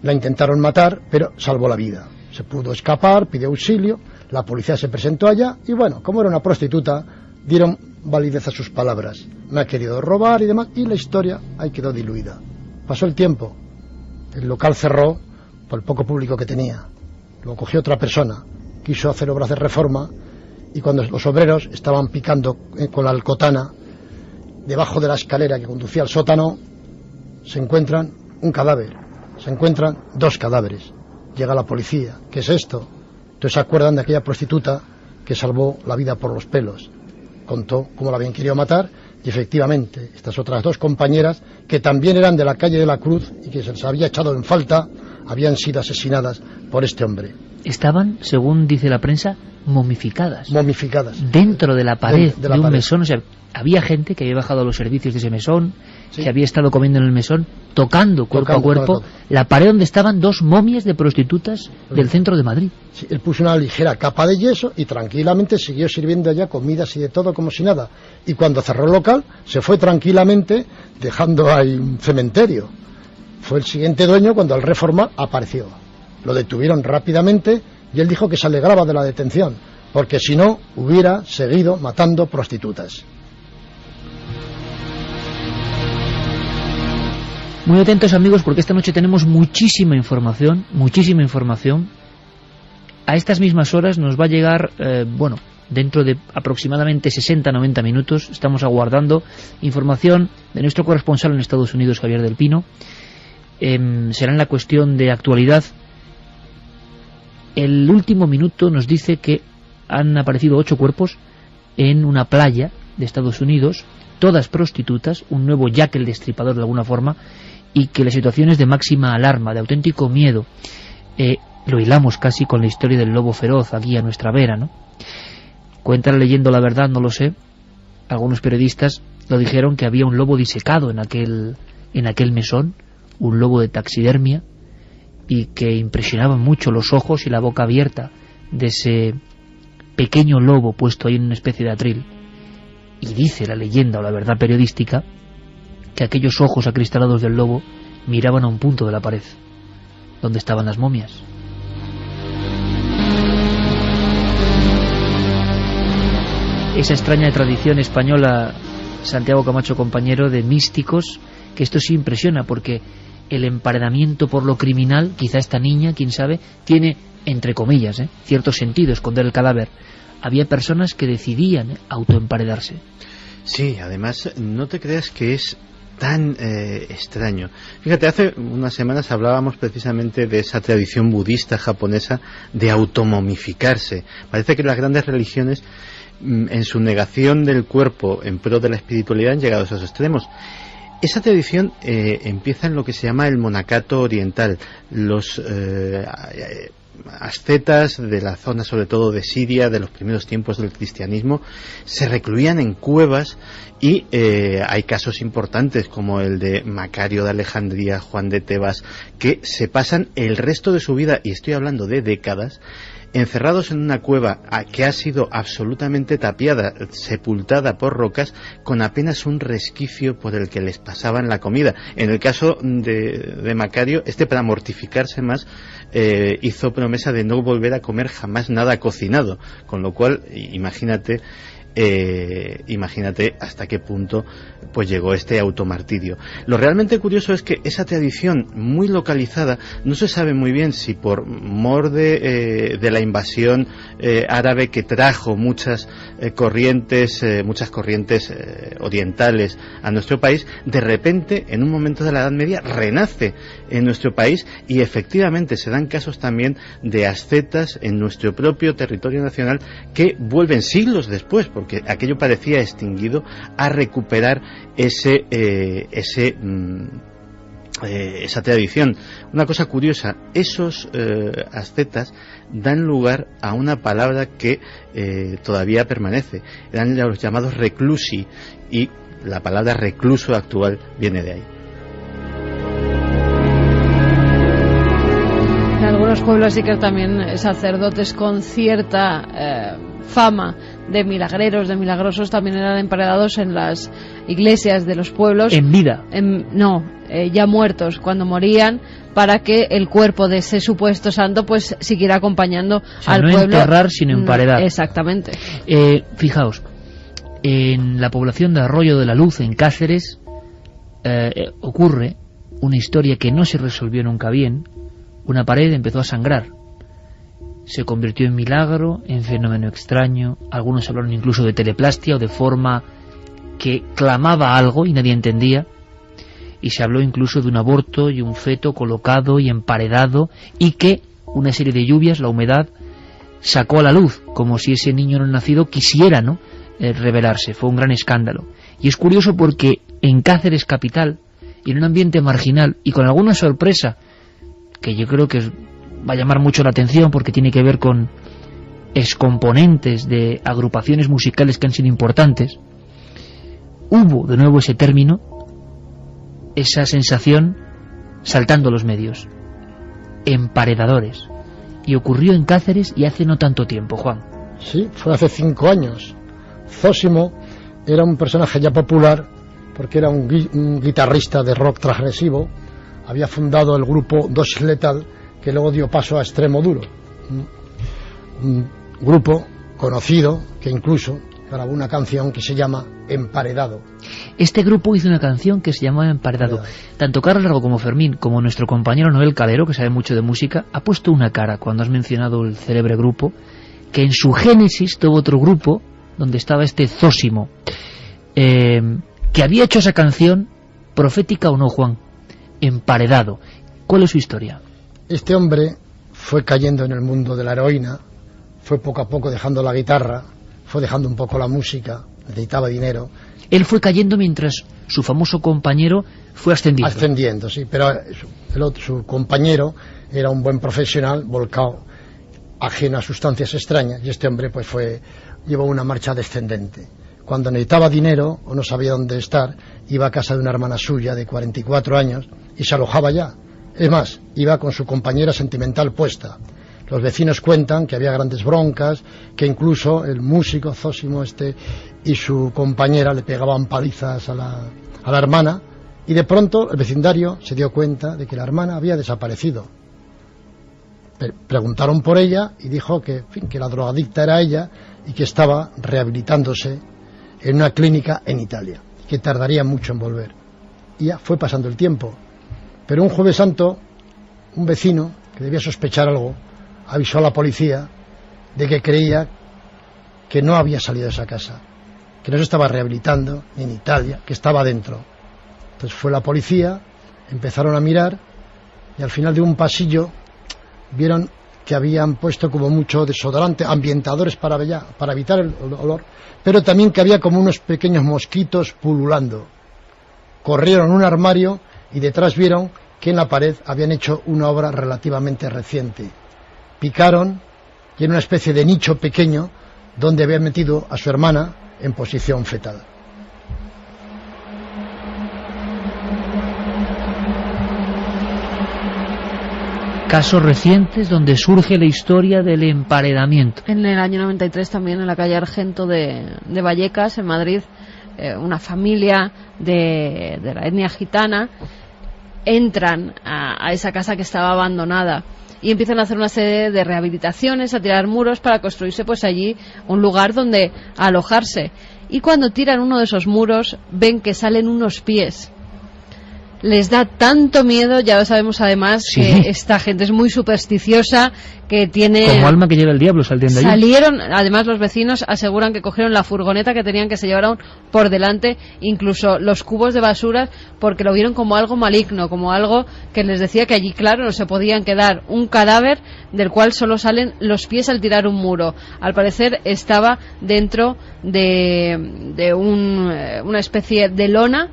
la intentaron matar, pero salvó la vida. Se pudo escapar, pidió auxilio, la policía se presentó allá y bueno, como era una prostituta, dieron validez a sus palabras. Me ha querido robar y demás, y la historia ahí quedó diluida. Pasó el tiempo, el local cerró por el poco público que tenía. Lo cogió otra persona, quiso hacer obras de reforma, y cuando los obreros estaban picando con la alcotana debajo de la escalera que conducía al sótano, se encuentran un cadáver, se encuentran 2 cadáveres. Llega la policía, ¿qué es esto? Entonces se acuerdan de aquella prostituta que salvó la vida por los pelos. Contó cómo la habían querido matar, y efectivamente estas otras 2 compañeras, que también eran de la calle de la Cruz y que se les había echado en falta, habían sido asesinadas por este hombre. Estaban, según dice la prensa, momificadas. Momificadas. Dentro de la pared de un pared. mesón. O sea, había gente que había bajado a los servicios de ese mesón, Sí. que había estado comiendo en el mesón, tocando cuerpo a cuerpo todo. la pared donde estaban 2 momias de prostitutas del centro de Madrid. Sí, él puso una ligera capa de yeso y tranquilamente siguió sirviendo allá comidas y de todo como si nada. Y cuando cerró el local, se fue tranquilamente, dejando ahí un cementerio. Fue el siguiente dueño cuando al reformar apareció. Lo detuvieron rápidamente y él dijo que se alegraba de la detención, porque si no hubiera seguido matando prostitutas. Muy atentos, amigos, porque esta noche tenemos muchísima información, muchísima información. A estas mismas horas nos va a llegar, dentro de aproximadamente 60-90 minutos, estamos aguardando información de nuestro corresponsal en Estados Unidos, Javier del Pino. Será en la cuestión de actualidad. El último minuto nos dice que han aparecido 8 cuerpos en una playa de Estados Unidos, todas prostitutas, un nuevo Jack el Destripador de alguna forma, y que la situación es de máxima alarma, de auténtico miedo. Lo hilamos casi con la historia del lobo feroz aquí a nuestra vera, ¿no? Cuenta la leyenda, la verdad, no lo sé. Algunos periodistas lo dijeron, que había un lobo disecado en aquel mesón, un lobo de taxidermia, y que impresionaban mucho los ojos y la boca abierta de ese pequeño lobo puesto ahí en una especie de atril. Y dice la leyenda o la verdad periodística que aquellos ojos acristalados del lobo miraban a un punto de la pared donde estaban las momias. Esa extraña tradición española, Santiago Camacho, compañero, de místicos, que esto sí impresiona, porque el emparedamiento por lo criminal, quizá esta niña, quién sabe, tiene, entre comillas, cierto sentido esconder el cadáver. Había personas que decidían autoemparedarse. Sí, además, no te creas que es tan extraño. Fíjate, hace unas semanas hablábamos precisamente de esa tradición budista japonesa de automomificarse. Parece que las grandes religiones, en su negación del cuerpo en pro de la espiritualidad, han llegado a esos extremos. Esa tradición empieza en lo que se llama el monacato oriental. Los ascetas de la zona, sobre todo de Siria, de los primeros tiempos del cristianismo, se recluían en cuevas, y hay casos importantes como el de Macario de Alejandría, Juan de Tebas, que se pasan el resto de su vida, y estoy hablando de décadas, encerrados en una cueva que ha sido absolutamente tapiada, sepultada por rocas, con apenas un resquicio por el que les pasaban la comida. En el caso de Macario, para mortificarse más, hizo promesa de no volver a comer jamás nada cocinado, con lo cual, imagínate imagínate hasta qué punto pues llegó este automartirio. Lo realmente curioso es que esa tradición muy localizada, no se sabe muy bien si por mor de la invasión árabe, que trajo muchas corrientes orientales a nuestro país, de repente en un momento de la Edad Media renace en nuestro país, y efectivamente se dan casos también de ascetas en nuestro propio territorio nacional que vuelven siglos después, porque aquello parecía extinguido, a recuperar esa tradición. Una cosa curiosa, esos ascetas dan lugar a una palabra que todavía permanece, eran los llamados reclusi, y la palabra recluso actual viene de ahí. En algunos pueblos sí que también sacerdotes con cierta fama de milagreros, de milagrosos, también eran emparedados en las iglesias de los pueblos. ¿En vida? Ya muertos, cuando morían, para que el cuerpo de ese supuesto santo pues siguiera acompañando al no pueblo. No enterrar, sino emparedar. Exactamente. Fijaos, en la población de Arroyo de la Luz, en Cáceres, ocurre una historia que no se resolvió nunca bien. Una pared empezó a sangrar. Se convirtió en milagro, en fenómeno extraño. Algunos hablaron incluso de teleplastia o de forma que clamaba algo y nadie entendía. Y se habló incluso de un aborto y un feto colocado y emparedado, y que una serie de lluvias, la humedad, sacó a la luz, como si ese niño no nacido quisiera, ¿no?, revelarse. Fue un gran escándalo. Y es curioso porque en Cáceres capital, y en un ambiente marginal, y con alguna sorpresa, que yo creo que va a llamar mucho la atención porque tiene que ver con excomponentes de agrupaciones musicales que han sido importantes, hubo de nuevo ese término, esa sensación saltando los medios, emparedadores, y ocurrió en Cáceres y hace no tanto tiempo, Juan. Sí, fue hace 5 años. Zósimo era un personaje ya popular porque era un guitarrista de rock transgresivo. Había fundado el grupo Dos Lethal, que luego dio paso a Extremo Duro, un grupo conocido que incluso grabó una canción que se llama Emparedado. Este grupo hizo una canción que se llamaba Emparedado. Tanto Carlos Largo como Fermín, como nuestro compañero Noel Calero, que sabe mucho de música, ha puesto una cara cuando has mencionado el célebre grupo, que en su génesis tuvo otro grupo donde estaba este Zósimo, que había hecho esa canción, profética o no, Juan, Emparedado. ¿Cuál es su historia? Este hombre fue cayendo en el mundo de la heroína, fue poco a poco dejando la guitarra, fue dejando un poco la música, necesitaba dinero. Él fue cayendo mientras su famoso compañero fue ascendiendo. Ascendiendo, sí, pero su compañero era un buen profesional, volcado, ajeno a sustancias extrañas, y este hombre pues llevó una marcha descendente. Cuando necesitaba dinero o no sabía dónde estar, iba a casa de una hermana suya de 44 años y se alojaba ya. Es más, iba con su compañera sentimental puesta. Los vecinos cuentan que había grandes broncas, que incluso el músico Zósimo y su compañera le pegaban palizas a la hermana, y de pronto el vecindario se dio cuenta de que la hermana había desaparecido. Preguntaron por ella y dijo que la drogadicta era ella y que estaba rehabilitándose en una clínica en Italia, que tardaría mucho en volver. Y ya fue pasando el tiempo. Pero un Jueves Santo, un vecino que debía sospechar algo, avisó a la policía de que creía que no había salido de esa casa, que no se estaba rehabilitando ni en Italia, que estaba dentro. Entonces fue la policía, empezaron a mirar y al final de un pasillo vieron que habían puesto como mucho desodorante, ambientadores para evitar el olor, pero también que había como unos pequeños mosquitos pululando. Corrieron a un armario y detrás vieron que en la pared habían hecho una obra relativamente reciente. Picaron y en una especie de nicho pequeño donde habían metido a su hermana en posición fetal. Casos recientes donde surge la historia del emparedamiento. En el año 93 también en la calle Argento de Vallecas, en Madrid, una familia de la etnia gitana entran a esa casa que estaba abandonada y empiezan a hacer una serie de rehabilitaciones, a tirar muros para construirse pues allí un lugar donde alojarse. Y cuando tiran uno de esos muros ven que salen unos pies. Les da tanto miedo, ya lo sabemos además, sí, que esta gente es muy supersticiosa, que tiene... Como alma que lleva el diablo saliendo allí. Salieron, además los vecinos aseguran que cogieron la furgoneta que tenían, que se llevaron por delante, incluso los cubos de basura, porque lo vieron como algo maligno, como algo que les decía que allí, claro, no se podían quedar. Un cadáver del cual solo salen los pies al tirar un muro. Al parecer estaba dentro de una especie de lona,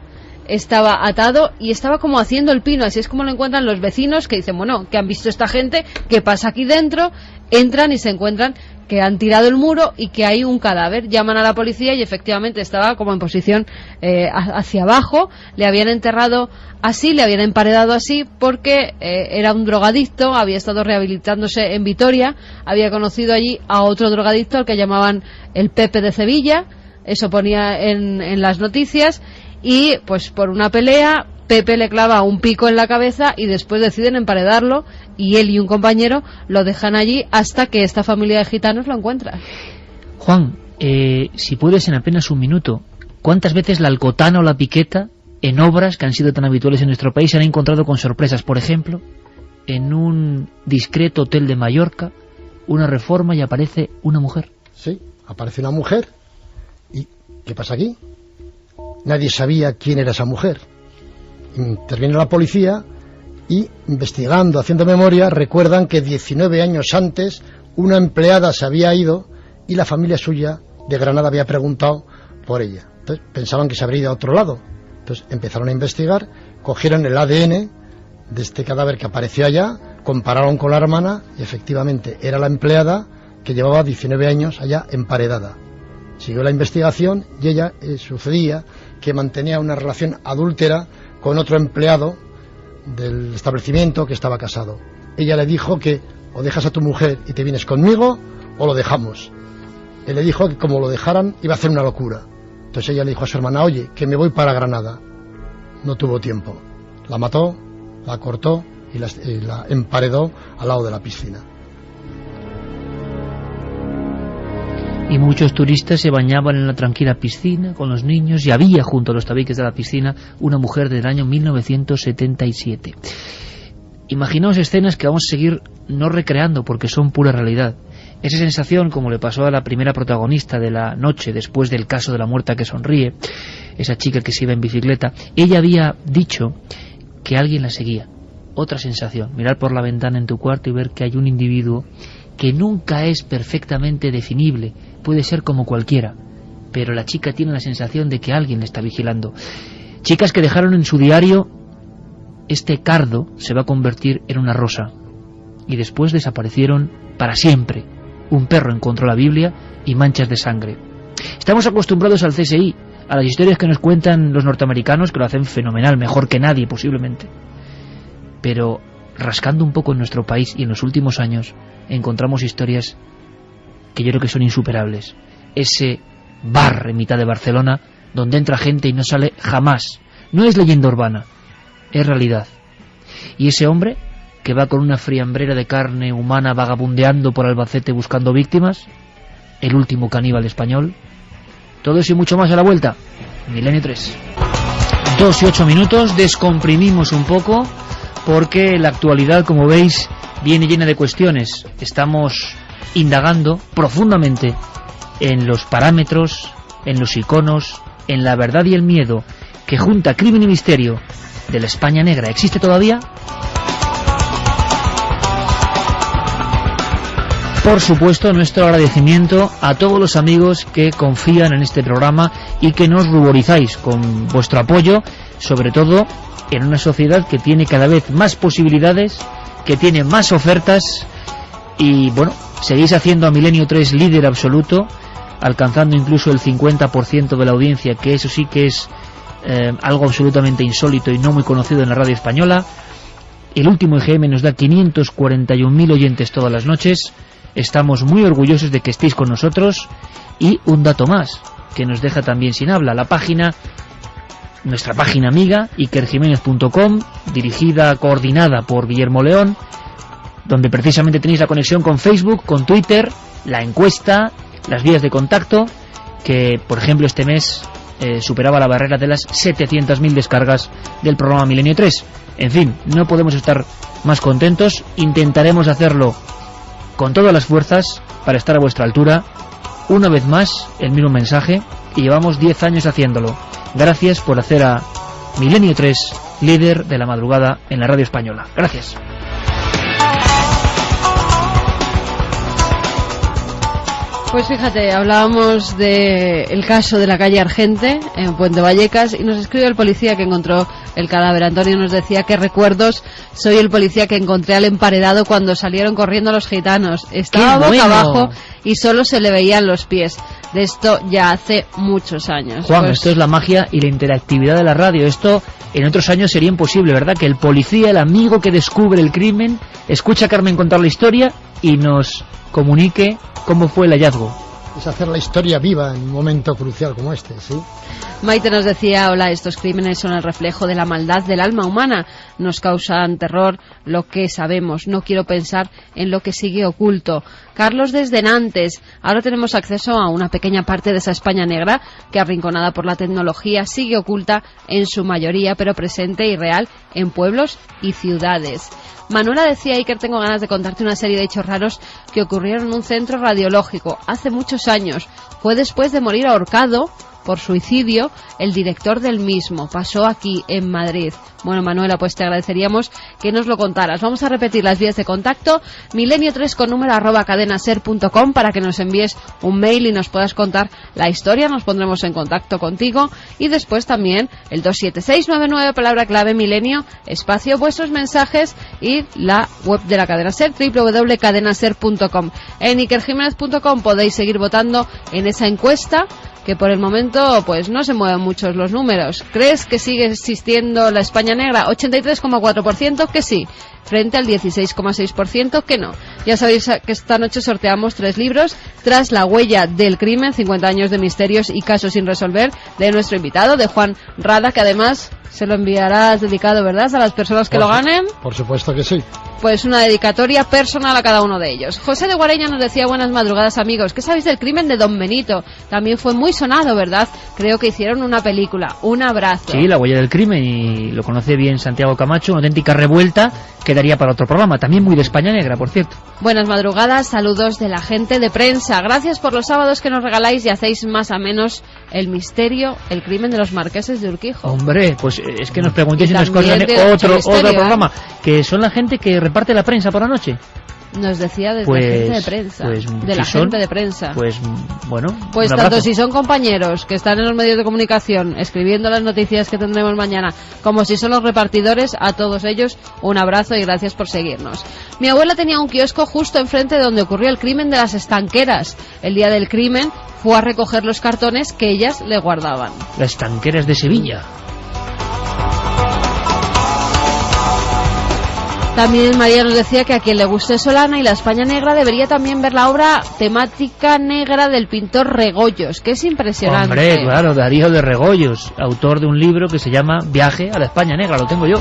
estaba atado y estaba como haciendo el pino. Así es como lo encuentran los vecinos, que dicen, bueno, que han visto esta gente, ¿qué pasa aquí dentro? Entran y se encuentran que han tirado el muro y que hay un cadáver. Llaman a la policía y efectivamente estaba como en posición hacia abajo. Le habían enterrado así, le habían emparedado así, porque era un drogadicto, había estado rehabilitándose en Vitoria, había conocido allí a otro drogadicto al que llamaban el Pepe de Sevilla, eso ponía en las noticias. Y pues por una pelea Pepe le clava un pico en la cabeza y después deciden emparedarlo, y él y un compañero lo dejan allí hasta que esta familia de gitanos lo encuentra. Juan, si puedes en apenas un minuto, ¿cuántas veces la alcotana o la piqueta en obras que han sido tan habituales en nuestro país se han encontrado con sorpresas? Por ejemplo, en un discreto hotel de Mallorca, una reforma y aparece una mujer. Sí, aparece una mujer. ¿Y qué pasa aquí? Nadie sabía quién era esa mujer. Interviene la policía y, investigando, haciendo memoria, recuerdan que 19 años antes una empleada se había ido y la familia suya de Granada había preguntado por ella. Entonces pensaban que se habría ido a otro lado. Entonces empezaron a investigar, cogieron el ADN de este cadáver que apareció allá, compararon con la hermana y efectivamente era la empleada que llevaba 19 años allá emparedada. Siguió la investigación y ella sucedía que mantenía una relación adúltera con otro empleado del establecimiento que estaba casado. Ella le dijo que o dejas a tu mujer y te vienes conmigo o lo dejamos. Él le dijo que como lo dejaran iba a hacer una locura. Entonces ella le dijo a su hermana, oye, que me voy para Granada. No tuvo tiempo. La mató, la cortó y la emparedó al lado de la piscina. Y muchos turistas se bañaban en la tranquila piscina con los niños, y había junto a los tabiques de la piscina una mujer del año 1977. Imaginaos escenas que vamos a seguir no recreando porque son pura realidad. Esa sensación, como le pasó a la primera protagonista de la noche después del caso de la muerta que sonríe, esa chica que se iba en bicicleta, ella había dicho que alguien la seguía. Otra sensación, mirar por la ventana en tu cuarto y ver que hay un individuo que nunca es perfectamente definible, puede ser como cualquiera, pero la chica tiene la sensación de que alguien le está vigilando. Chicas que dejaron en su diario, este cardo se va a convertir en una rosa, y después desaparecieron para siempre. Un perro encontró la Biblia y manchas de sangre. Estamos acostumbrados al CSI, a las historias que nos cuentan los norteamericanos, que lo hacen fenomenal, mejor que nadie posiblemente, pero rascando un poco en nuestro país y en los últimos años encontramos historias que yo creo que son insuperables. Ese bar en mitad de Barcelona donde entra gente y no sale jamás. No es leyenda urbana, es realidad. Y ese hombre que va con una friambrera de carne humana vagabundeando por Albacete buscando víctimas, el último caníbal español. Todo eso y mucho más a la vuelta. Milenio 3. 2 y 8 minutos, descomprimimos un poco porque la actualidad, como veis, viene llena de cuestiones. Estamos indagando profundamente en los parámetros, en los iconos, en la verdad y el miedo que junta crimen y misterio de la España negra. ¿Existe todavía? Por supuesto, nuestro agradecimiento a todos los amigos que confían en este programa y que nos ruborizáis con vuestro apoyo, sobre todo en una sociedad que tiene cada vez más posibilidades, que tiene más ofertas, y bueno, seguís haciendo a Milenio 3 líder absoluto, alcanzando incluso el 50% de la audiencia, que eso sí que es algo absolutamente insólito y no muy conocido en la radio española. El último EGM nos da 541.000 oyentes todas las noches. Estamos muy orgullosos de que estéis con nosotros. Y un dato más que nos deja también sin habla: la página nuestra página amiga, ikerjiménez.com, dirigida, coordinada por Guillermo León, donde precisamente tenéis la conexión con Facebook, con Twitter, la encuesta, las vías de contacto, que por ejemplo este mes superaba la barrera de las 700.000 descargas del programa Milenio 3. En fin, no podemos estar más contentos, intentaremos hacerlo con todas las fuerzas para estar a vuestra altura. Una vez más, el mismo mensaje, y llevamos 10 años haciéndolo. Gracias por hacer a Milenio 3 líder de la madrugada en la radio española. Gracias. Pues fíjate, hablábamos del caso de la calle Argente en Puente Vallecas y nos escribe el policía que encontró el cadáver. Antonio nos decía: qué recuerdos, soy el policía que encontré al emparedado cuando salieron corriendo los gitanos. Estaba boca abajo y solo se le veían los pies. De esto ya hace muchos años. Juan, pues esto es la magia y la interactividad de la radio. Esto en otros años sería imposible, ¿verdad? Que el policía, el amigo que descubre el crimen, escucha a Carmen contar la historia y nos comunique cómo fue el hallazgo. Es hacer la historia viva en un momento crucial como este, ¿sí? Maite nos decía: hola, estos crímenes son el reflejo de la maldad del alma humana. Nos causan terror lo que sabemos. No quiero pensar en lo que sigue oculto. Carlos desde Nantes: ahora tenemos acceso a una pequeña parte de esa España negra que, arrinconada por la tecnología, sigue oculta en su mayoría, pero presente y real en pueblos y ciudades. Manuela decía: Iker, tengo ganas de contarte una serie de hechos raros que ocurrieron en un centro radiológico hace muchos años. Fue después de morir ahorcado por suicidio el director del mismo. Pasó aquí en Madrid. Bueno, Manuela, pues te agradeceríamos que nos lo contaras. Vamos a repetir las vías de contacto: milenio3 con número @cadenaser.com para que nos envíes un mail y nos puedas contar la historia. Nos pondremos en contacto contigo. Y después también el 27699 palabra clave milenio espacio vuestros mensajes y la web de la Cadena Ser, www.cadenaser.com. En ikerjimenez.com podéis seguir votando en esa encuesta, que por el momento pues no se mueven muchos los números. ¿Crees que sigue existiendo la España negra? 83,4% que sí, frente al 16,6% que no. Ya sabéis que esta noche sorteamos 3 libros: Tras la huella del crimen, 50 años de misterios y casos sin resolver, de nuestro invitado, de Juan Rada, que además se lo enviarás dedicado, ¿verdad?, a las personas que lo ganen. Por supuesto que sí. Pues una dedicatoria personal a cada uno de ellos. José de Guareña nos decía: buenas madrugadas, amigos. ¿Qué sabéis del crimen de Don Benito? También fue muy sonado, ¿verdad? Creo que hicieron una película. Un abrazo. Sí, La huella del crimen, y lo conoce bien Santiago Camacho. Una auténtica revuelta que daría para otro programa. También muy de España negra, por cierto. Buenas madrugadas, saludos de la gente de prensa. Gracias por los sábados que nos regaláis y hacéis más a menos el misterio, el crimen de los marqueses de Urquijo. Hombre, pues es que nos preguntéis unas cosas de otro programa, que son la gente que reparte la prensa por la noche. Nos decía desde la gente de prensa, de la gente de prensa. Pues bueno, pues tanto si son compañeros que están en los medios de comunicación escribiendo las noticias que tendremos mañana, como si son los repartidores, a todos ellos un abrazo y gracias por seguirnos. Mi abuela tenía un kiosco justo enfrente de donde ocurrió el crimen de las estanqueras. El día del crimen fue a recoger los cartones que ellas le guardaban. Las estanqueras de Sevilla. También María nos decía que a quien le guste Solana y la España negra debería también ver la obra temática negra del pintor Regoyos, que es impresionante. Hombre, claro, Darío de Regoyos, autor de un libro que se llama Viaje a la España negra, lo tengo yo.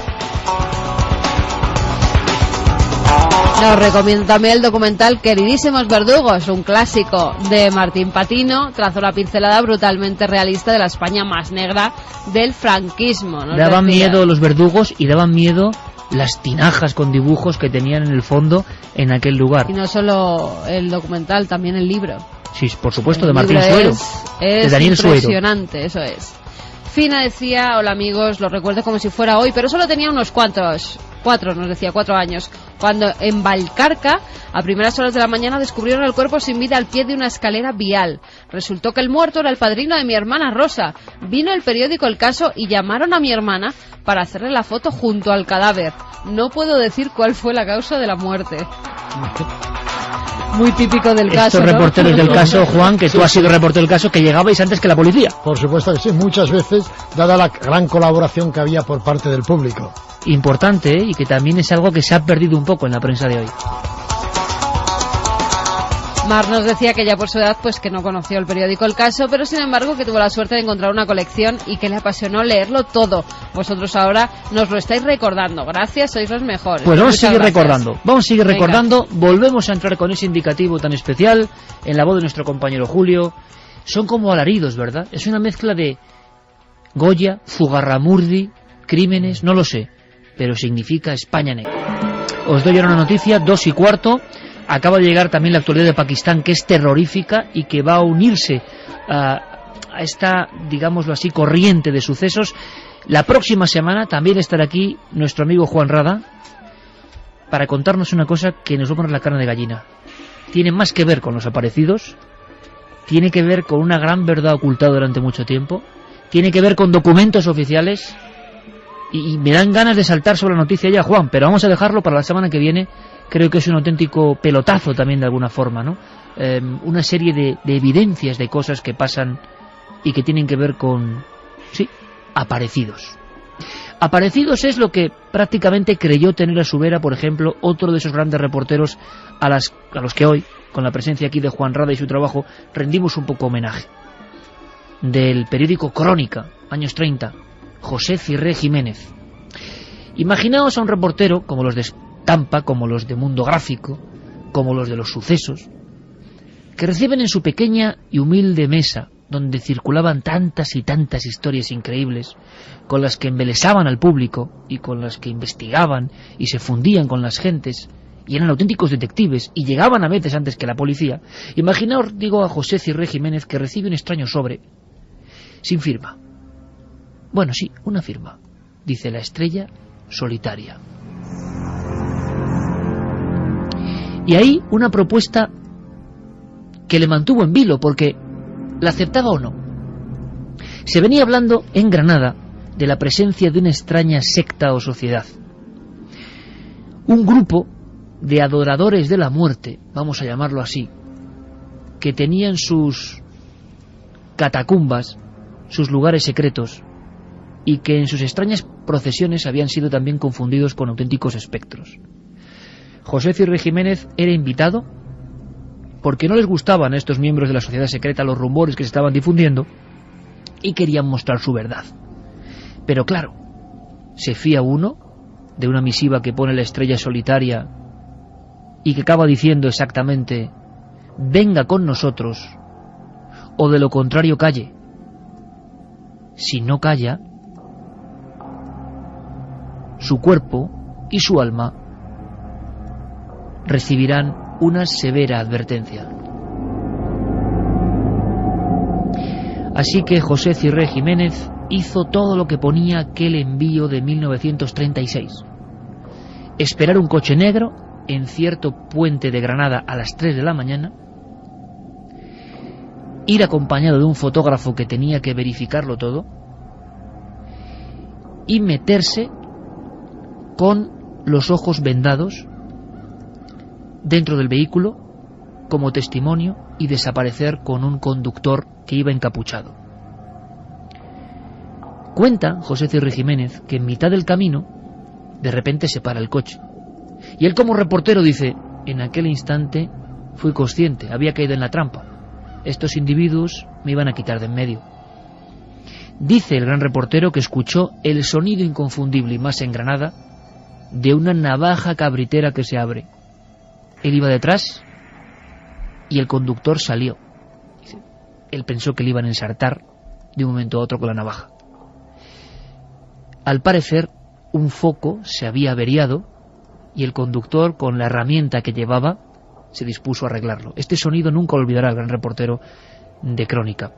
Nos recomiendo también el documental Queridísimos verdugos, un clásico de Martín Patino. Trazó la pincelada brutalmente realista de la España más negra del franquismo. Daban miedo los verdugos y daban miedo las tinajas con dibujos que tenían en el fondo en aquel lugar. Y no solo el documental, también el libro. Sí, por supuesto, de Martín Suero. Es de Daniel impresionante, Suero. Eso es. Fina decía: hola amigos, lo recuerdo como si fuera hoy, pero solo tenía unos cuantos, 4 años, cuando en Valcarca, a primeras horas de la mañana, descubrieron el cuerpo sin vida al pie de una escalera vial. Resultó que el muerto era el padrino de mi hermana Rosa. Vino el periódico El Caso y llamaron a mi hermana para hacerle la foto junto al cadáver. No puedo decir cuál fue la causa de la muerte. Muy típico del caso, estos reporteros del caso, Juan, que tú has sido reportero del caso, que llegabais antes que la policía. Por supuesto que sí, muchas veces, dada la gran colaboración que había por parte del público. Importante, y que también es algo que se ha perdido un poco en la prensa de hoy. Mar nos decía que ya por su edad pues que no conoció el periódico El Caso, pero sin embargo que tuvo la suerte de encontrar una colección y que le apasionó leerlo todo. Vosotros ahora nos lo estáis recordando. Gracias, sois los mejores. Pues vamos a seguir recordando. Venga. Volvemos a entrar con ese indicativo tan especial en la voz de nuestro compañero Julio. Son como alaridos, ¿verdad? Es una mezcla de Goya, Zugarramurdi, crímenes, no lo sé, pero significa España negra. Os doy ahora una noticia, 2:15. Acaba de llegar también la actualidad de Pakistán, que es terrorífica y que va a unirse a esta, digámoslo así, corriente de sucesos. La próxima semana también estará aquí nuestro amigo Juan Rada para contarnos una cosa que nos va a poner la carne de gallina. Tiene más que ver con los aparecidos, tiene que ver con una gran verdad ocultada durante mucho tiempo, tiene que ver con documentos oficiales y me dan ganas de saltar sobre la noticia ya, Juan, pero vamos a dejarlo para la semana que viene. Creo que es un auténtico pelotazo también de alguna forma, ¿no? Una serie de evidencias de cosas que pasan y que tienen que ver con, sí, aparecidos. Aparecidos es lo que prácticamente creyó tener a su vera, por ejemplo, otro de esos grandes reporteros a los que hoy, con la presencia aquí de Juan Rada y su trabajo, rendimos un poco homenaje. Del periódico Crónica, años 30, José Cirré Jiménez. Imaginaos a un reportero como los de Tampa, como los de Mundo Gráfico, como los de Los Sucesos, que reciben en su pequeña y humilde mesa, donde circulaban tantas y tantas historias increíbles, con las que embelesaban al público y con las que investigaban y se fundían con las gentes, y eran auténticos detectives y llegaban a veces antes que la policía. Imaginaos, digo, a José Cirré Jiménez, que recibe un extraño sobre, sin firma. Bueno, sí, una firma. Dice La Estrella Solitaria. Y ahí una propuesta que le mantuvo en vilo, porque ¿la aceptaba o no? Se venía hablando en Granada de la presencia de una extraña secta o sociedad. Un grupo de adoradores de la muerte, vamos a llamarlo así, que tenían sus catacumbas, sus lugares secretos, y que en sus extrañas procesiones habían sido también confundidos con auténticos espectros. José Cirré Jiménez era invitado porque no les gustaban a estos miembros de la sociedad secreta los rumores que se estaban difundiendo y querían mostrar su verdad. Pero claro, se fía uno de una misiva que pone La Estrella Solitaria y que acaba diciendo exactamente: venga con nosotros, o de lo contrario calle. Si no calla, su cuerpo y su alma recibirán una severa advertencia. Así que José Cirré Jiménez hizo todo lo que ponía aquel envío de 1936. Esperar un coche negro en cierto puente de Granada a las 3 de la mañana, ir acompañado de un fotógrafo que tenía que verificarlo todo, y meterse con los ojos vendados dentro del vehículo como testimonio y desaparecer con un conductor que iba encapuchado. Cuenta José Cirré Jiménez que en mitad del camino de repente se para el coche y él, como reportero, dice: en aquel instante fui consciente, había caído en la trampa, estos individuos me iban a quitar de en medio. Dice el gran reportero que escuchó el sonido inconfundible, y más en Granada, de una navaja cabritera que se abre. Él iba detrás y el conductor salió. Él pensó que le iban a ensartar de un momento a otro con la navaja. Al parecer, un foco se había averiado y el conductor, con la herramienta que llevaba, se dispuso a arreglarlo. Este sonido nunca lo olvidará el gran reportero de Crónica.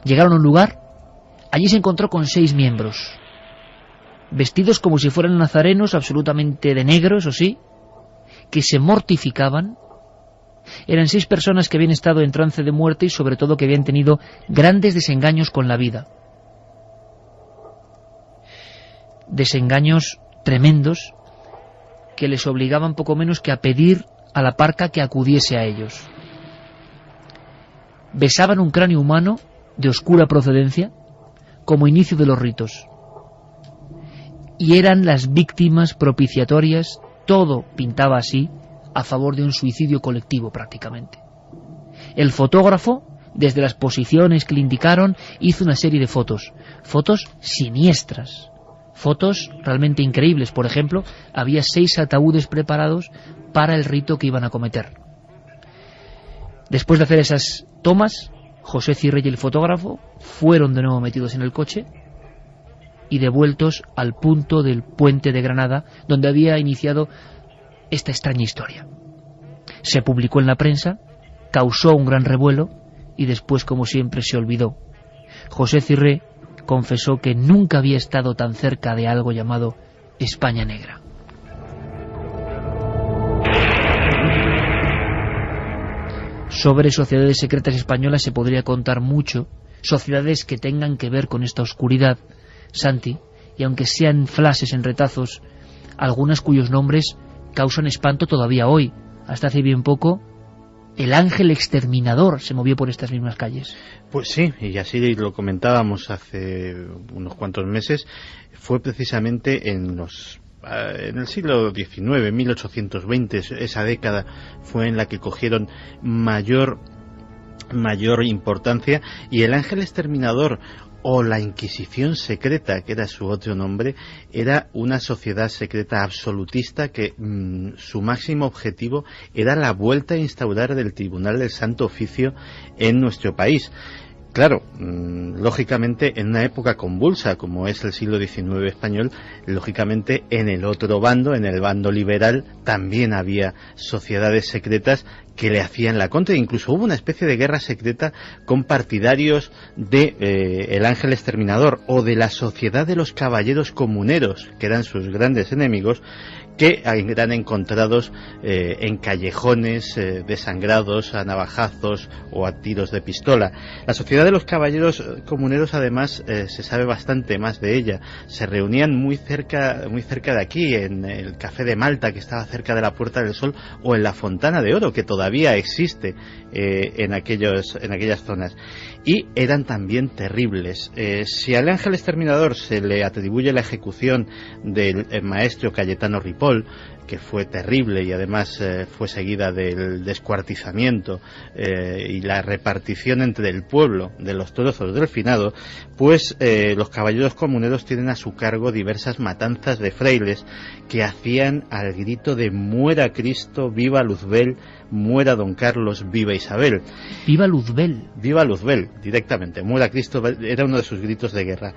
Llegaron a un lugar. Allí se encontró con 6 miembros, vestidos como si fueran nazarenos, absolutamente de negro, eso sí, que se mortificaban. Eran 6 personas que habían estado en trance de muerte y sobre todo que habían tenido grandes desengaños con la vida. Desengaños tremendos que les obligaban poco menos que a pedir a la parca que acudiese a ellos. Besaban un cráneo humano de oscura procedencia como inicio de los ritos. Y eran las víctimas propiciatorias, todo pintaba así, a favor de un suicidio colectivo prácticamente. El fotógrafo, desde las posiciones que le indicaron, hizo una serie de fotos siniestras, fotos realmente increíbles. Por ejemplo, había 6 ataúdes preparados para el rito que iban a cometer. Después de hacer esas tomas, José Cirre y el fotógrafo fueron de nuevo metidos en el coche y devueltos al punto del puente de Granada donde había iniciado esta extraña historia. Se publicó en la prensa, causó un gran revuelo y después, como siempre, se olvidó. José Cirre confesó que nunca había estado tan cerca de algo llamado España Negra. Sobre sociedades secretas españolas se podría contar mucho, sociedades que tengan que ver con esta oscuridad, Santi, y aunque sean flashes en retazos, algunas cuyos nombres causan espanto todavía hoy. Hasta hace bien poco, el Ángel Exterminador se movió por estas mismas calles. Pues sí, y así lo comentábamos hace unos cuantos meses, fue precisamente en el siglo XIX, 1820, esa década fue en la que cogieron mayor importancia, y el Ángel Exterminador o la Inquisición Secreta, que era su otro nombre, era una sociedad secreta absolutista que su máximo objetivo era la vuelta a instaurar del Tribunal del Santo Oficio en nuestro país. Claro, lógicamente en una época convulsa como es el siglo XIX español, lógicamente en el otro bando, en el bando liberal, también había sociedades secretas que le hacían la contra. Incluso hubo una especie de guerra secreta con partidarios de el Ángel Exterminador o de la Sociedad de los Caballeros Comuneros, que eran sus grandes enemigos, que eran encontrados en callejones desangrados a navajazos o a tiros de pistola. La Sociedad de los Caballeros Comuneros, además, se sabe bastante más de ella. Se reunían muy cerca de aquí, en el Café de Malta, que estaba cerca de la Puerta del Sol, o en la Fontana de Oro, que todavía existe en aquellas zonas. Y eran también terribles. Si al Ángel Exterminador se le atribuye la ejecución del maestro Cayetano Ripoll, que fue terrible y además fue seguida del descuartizamiento y la repartición entre el pueblo de los trozos del finado, pues los caballeros comuneros tienen a su cargo diversas matanzas de frailes que hacían al grito de «Muera Cristo, viva Luzbel, muera Don Carlos, viva Isabel». ¡Viva Luzbel! ¡Viva Luzbel! Directamente, «Muera Cristo» era uno de sus gritos de guerra.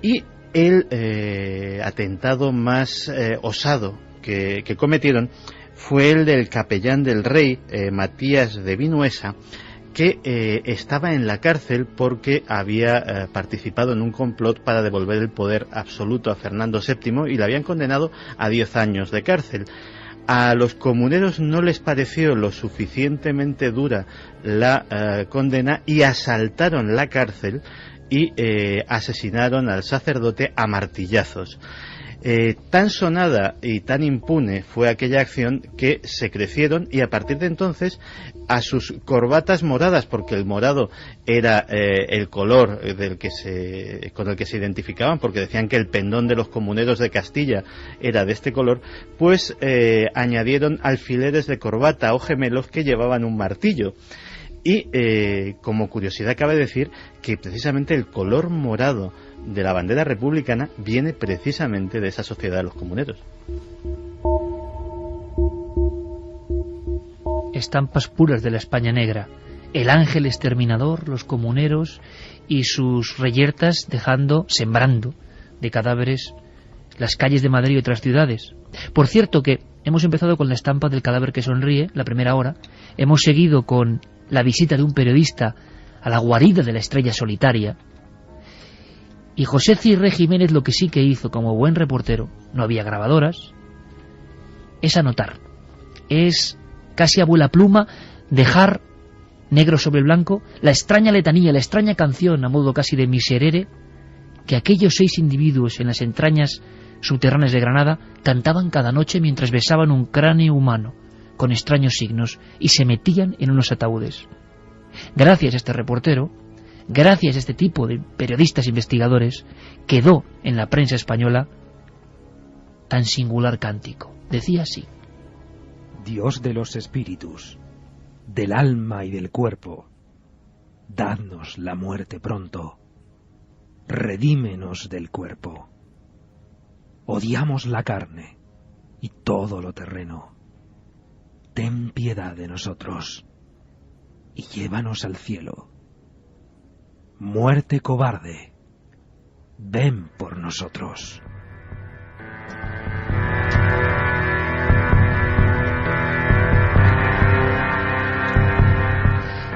Y el atentado más osado que cometieron fue el del capellán del rey, Matías de Vinuesa, que estaba en la cárcel porque había participado en un complot para devolver el poder absoluto a Fernando VII y le habían condenado a 10 años de cárcel. A los comuneros no les pareció lo suficientemente dura la condena y asaltaron la cárcel y asesinaron al sacerdote a martillazos. Tan sonada y tan impune fue aquella acción que se crecieron, y a partir de entonces a sus corbatas moradas, porque el morado era el color con el que se identificaban, porque decían que el pendón de los comuneros de Castilla era de este color, pues añadieron alfileres de corbata o gemelos que llevaban un martillo. Y como curiosidad cabe decir que precisamente el color morado de la bandera republicana viene precisamente de esa sociedad de los comuneros. Estampas puras de la España negra. El Ángel Exterminador, los comuneros y sus reyertas sembrando de cadáveres las calles de Madrid y otras ciudades. Por cierto que hemos empezado con la estampa del cadáver que sonríe, la primera hora. Hemos seguido con la visita de un periodista a la guarida de la estrella solitaria. Y José Cirre Jiménez lo que sí que hizo como buen reportero, no había grabadoras, es anotar. Es casi a vuela pluma dejar negro sobre blanco la extraña letanía, la extraña canción a modo casi de miserere que aquellos 6 individuos en las entrañas subterráneas de Granada cantaban cada noche mientras besaban un cráneo humano con extraños signos y se metían en unos ataúdes. Gracias a este reportero, gracias a este tipo de periodistas investigadores, quedó en la prensa española tan singular cántico. Decía así: Dios de los espíritus, del alma y del cuerpo, dadnos la muerte pronto, redímenos del cuerpo. Odiamos la carne y todo lo terreno. Ten piedad de nosotros y llévanos al cielo. Muerte cobarde, ven por nosotros.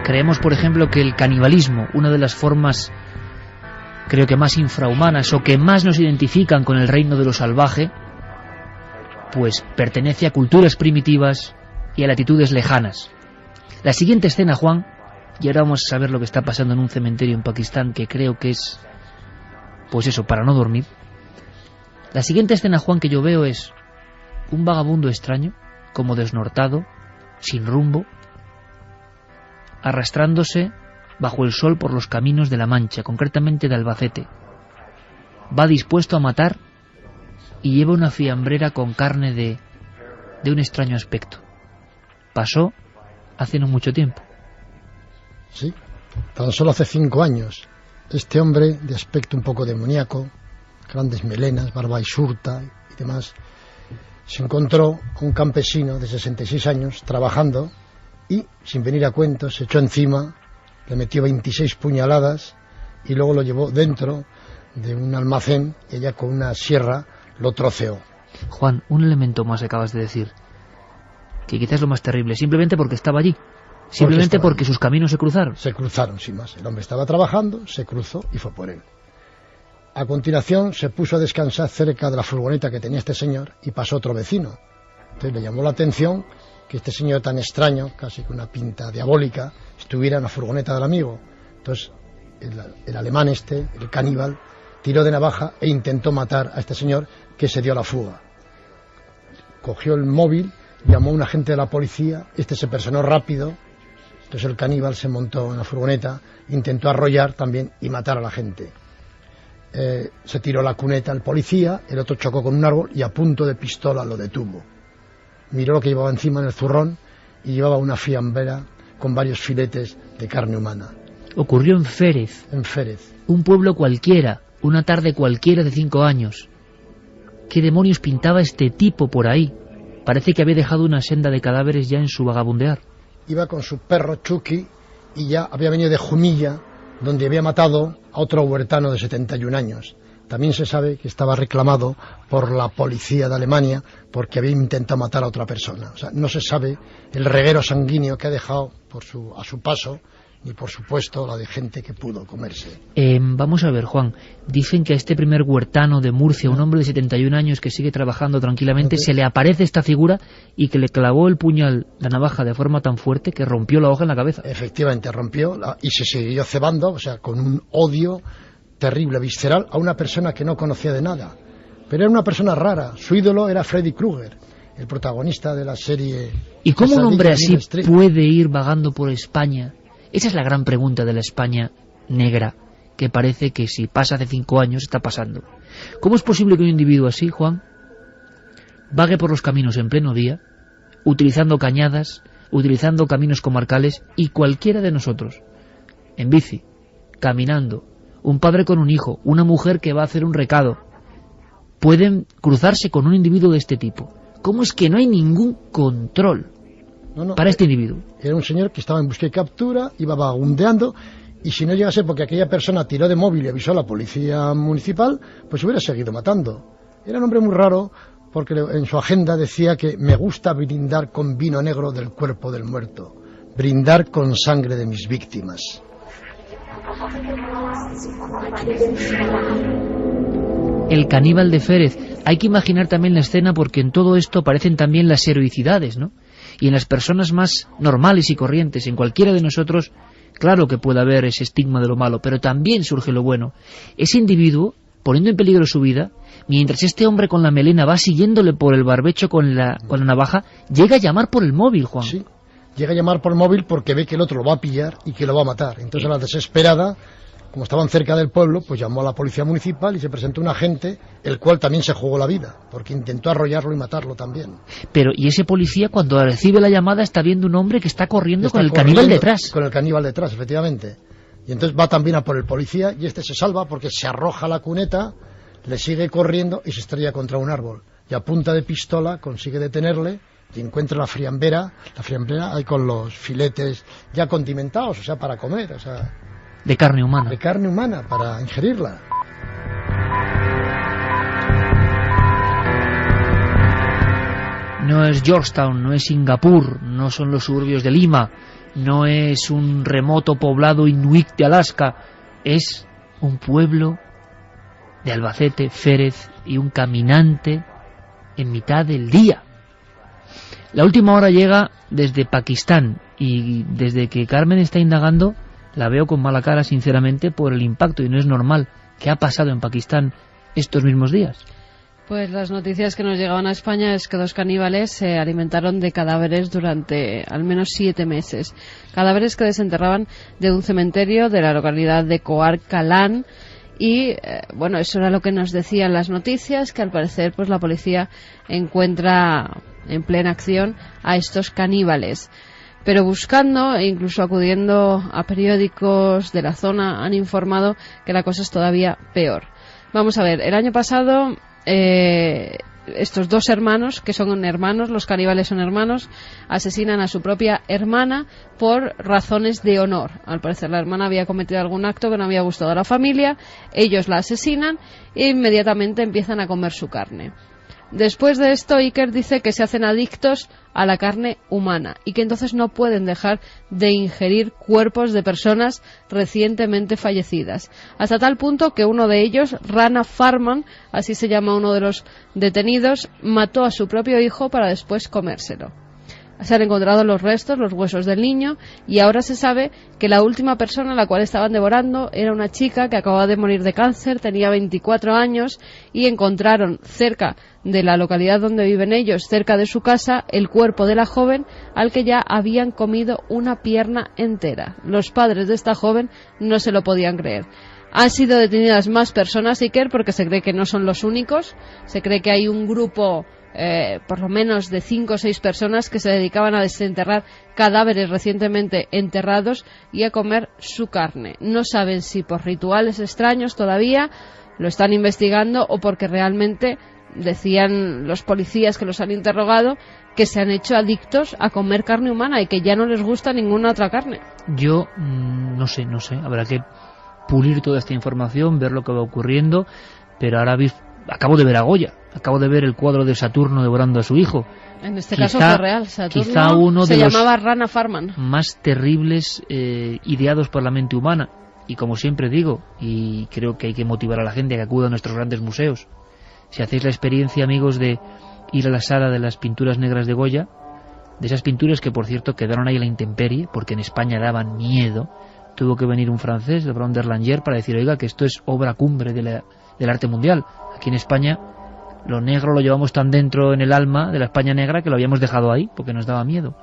Creemos, por ejemplo, que el canibalismo, una de las formas, creo que más infrahumanas o que más nos identifican con el reino de lo salvaje, pues pertenece a culturas primitivas y a latitudes lejanas. La siguiente escena, Juan, y ahora vamos a saber lo que está pasando en un cementerio en Pakistán, que creo que es, pues eso, para no dormir. La siguiente escena, Juan, que yo veo es un vagabundo extraño, como desnortado, sin rumbo, arrastrándose bajo el sol por los caminos de La Mancha, concretamente de Albacete. Va dispuesto a matar y lleva una fiambrera con carne de un extraño aspecto. Pasó hace no mucho tiempo. Sí, tan solo hace 5 años. Este hombre, de aspecto un poco demoníaco, grandes melenas, barba y surta y demás, se encontró a un campesino de 66 años trabajando y, sin venir a cuento, se echó encima, le metió 26 puñaladas y luego lo llevó dentro de un almacén y ella con una sierra lo troceó. Juan, un elemento más acabas de decir, que quizás es lo más terrible, simplemente porque estaba allí, simplemente porque sus caminos se cruzaron. Se cruzaron, sin más. El hombre estaba trabajando, se cruzó y fue por él. A continuación se puso a descansar cerca de la furgoneta que tenía este señor y pasó otro vecino. Entonces le llamó la atención que este señor tan extraño, casi con una pinta diabólica, estuviera en la furgoneta del amigo. Entonces el alemán el caníbal, tiró de navaja e intentó matar a este señor, que se dio a la fuga. Cogió el móvil, llamó a un agente de la policía, este se personó rápido, entonces el caníbal se montó en la furgoneta, intentó arrollar también y matar a la gente. Se tiró la cuneta al policía, el otro chocó con un árbol y a punto de pistola lo detuvo. Miró lo que llevaba encima en el zurrón y llevaba una fiambrera con varios filetes de carne humana. Ocurrió en Férez. En Férez. Un pueblo cualquiera, una tarde cualquiera de 5 años. ¿Qué demonios pintaba este tipo por ahí? Parece que había dejado una senda de cadáveres ya en su vagabundear. Iba con su perro Chucky y ya había venido de Jumilla, donde había matado a otro huertano de 71 años. También se sabe que estaba reclamado por la policía de Alemania porque había intentado matar a otra persona. O sea, no se sabe el reguero sanguíneo que ha dejado a su paso, ni por supuesto la de gente que pudo comerse. Vamos a ver, Juan, dicen que a este primer huertano de Murcia, un hombre de 71 años que sigue trabajando tranquilamente, se le aparece esta figura y que le clavó el puñal, la navaja, de forma tan fuerte que rompió la hoja en la cabeza. Efectivamente, rompió y se siguió cebando, o sea, con un odio terrible, visceral, a una persona que no conocía de nada. Pero era una persona rara. Su ídolo era Freddy Krueger, el protagonista de la serie. ¿Y cómo un hombre así puede ir vagando por España? Esa es la gran pregunta de la España negra, que parece que si pasa hace 5 años está pasando. ¿Cómo es posible que un individuo así, Juan, vague por los caminos en pleno día, utilizando cañadas, utilizando caminos comarcales, y cualquiera de nosotros, en bici, caminando, un padre con un hijo, una mujer que va a hacer un recado, pueden cruzarse con un individuo de este tipo? ¿Cómo es que no hay ningún control para este individuo? Era un señor que estaba en búsqueda y captura, iba vagabundeando, y si no llegase porque aquella persona tiró de móvil y avisó a la policía municipal, pues hubiera seguido matando. Era un hombre muy raro, porque en su agenda decía que me gusta brindar con vino negro del cuerpo del muerto, brindar con sangre de mis víctimas. El caníbal de Férez. Hay que imaginar también la escena, porque en todo esto aparecen también las heroicidades, ¿no? Y en las personas más normales y corrientes, en cualquiera de nosotros, claro que puede haber ese estigma de lo malo, pero también surge lo bueno. Ese individuo, poniendo en peligro su vida, mientras este hombre con la melena va siguiéndole por el barbecho con la navaja, llega a llamar por el móvil, Juan. Sí, llega a llamar por el móvil porque ve que el otro lo va a pillar y que lo va a matar. Entonces, a la desesperada, como estaban cerca del pueblo, pues llamó a la policía municipal y se presentó un agente, el cual también se jugó la vida, porque intentó arrollarlo y matarlo también. Pero, y ese policía, cuando recibe la llamada, está viendo un hombre que está corriendo con el caníbal detrás. Con el caníbal detrás, efectivamente. Y entonces va también a por el policía, y este se salva porque se arroja a la cuneta, le sigue corriendo y se estrella contra un árbol. Y a punta de pistola consigue detenerle, y encuentra la friambera ahí con los filetes ya condimentados, o sea, para comer, o sea... De carne humana. De carne humana, para ingerirla. No es Georgetown, no es Singapur, no son los suburbios de Lima, no es un remoto poblado inuit de Alaska, es un pueblo de Albacete, Férez, y un caminante en mitad del día. La última hora llega desde Pakistán, y desde que Carmen está indagando la veo con mala cara, sinceramente, por el impacto, y no es normal. ¿Qué ha pasado en Pakistán estos mismos días? Pues las noticias que nos llegaban a España es que 2 caníbales se alimentaron de cadáveres durante al menos 7 meses. Cadáveres que desenterraban de un cementerio de la localidad de Coar Kalán. Y bueno, eso era lo que nos decían las noticias, que al parecer pues la policía encuentra en plena acción a estos caníbales. Pero buscando e incluso acudiendo a periódicos de la zona han informado que la cosa es todavía peor. Vamos a ver, el año pasado estos 2 hermanos, que son hermanos, los caníbales son hermanos, asesinan a su propia hermana por razones de honor. Al parecer la hermana había cometido algún acto que no había gustado a la familia, ellos la asesinan e inmediatamente empiezan a comer su carne. Después de esto, Iker dice que se hacen adictos a la carne humana y que entonces no pueden dejar de ingerir cuerpos de personas recientemente fallecidas. Hasta tal punto que uno de ellos, Rana Farman, así se llama uno de los detenidos, mató a su propio hijo para después comérselo. Se han encontrado los restos, los huesos del niño, y ahora se sabe que la última persona a la cual estaban devorando era una chica que acababa de morir de cáncer, tenía 24 años, y encontraron cerca de la localidad donde viven ellos, cerca de su casa, el cuerpo de la joven al que ya habían comido una pierna entera. Los padres de esta joven no se lo podían creer. Han sido detenidas más personas, Iker, porque se cree que no son los únicos, se cree que hay un grupo por lo menos de 5 o 6 personas que se dedicaban a desenterrar cadáveres recientemente enterrados y a comer su carne. No saben si por rituales extraños todavía, lo están investigando, o porque realmente decían los policías que los han interrogado que se han hecho adictos a comer carne humana y que ya no les gusta ninguna otra carne. Yo no sé, habrá que pulir toda esta información, ver lo que va ocurriendo, pero ahora acabo de ver a Goya, acabo de ver el cuadro de Saturno devorando a su hijo. En este caso fue real, Saturno quizá uno se de llamaba los Rana Farman. Más terribles ideados por la mente humana. Y como siempre digo, y creo que hay que motivar a la gente a que acuda a nuestros grandes museos. Si hacéis la experiencia, amigos, de ir a la sala de las pinturas negras de Goya, de esas pinturas que, por cierto, quedaron ahí a la intemperie, porque en España daban miedo, tuvo que venir un francés, Le Brun d'Erlanger, para decir, oiga, que esto es obra cumbre del arte mundial. Aquí en España lo negro lo llevamos tan dentro en el alma de la España negra que lo habíamos dejado ahí porque nos daba miedo.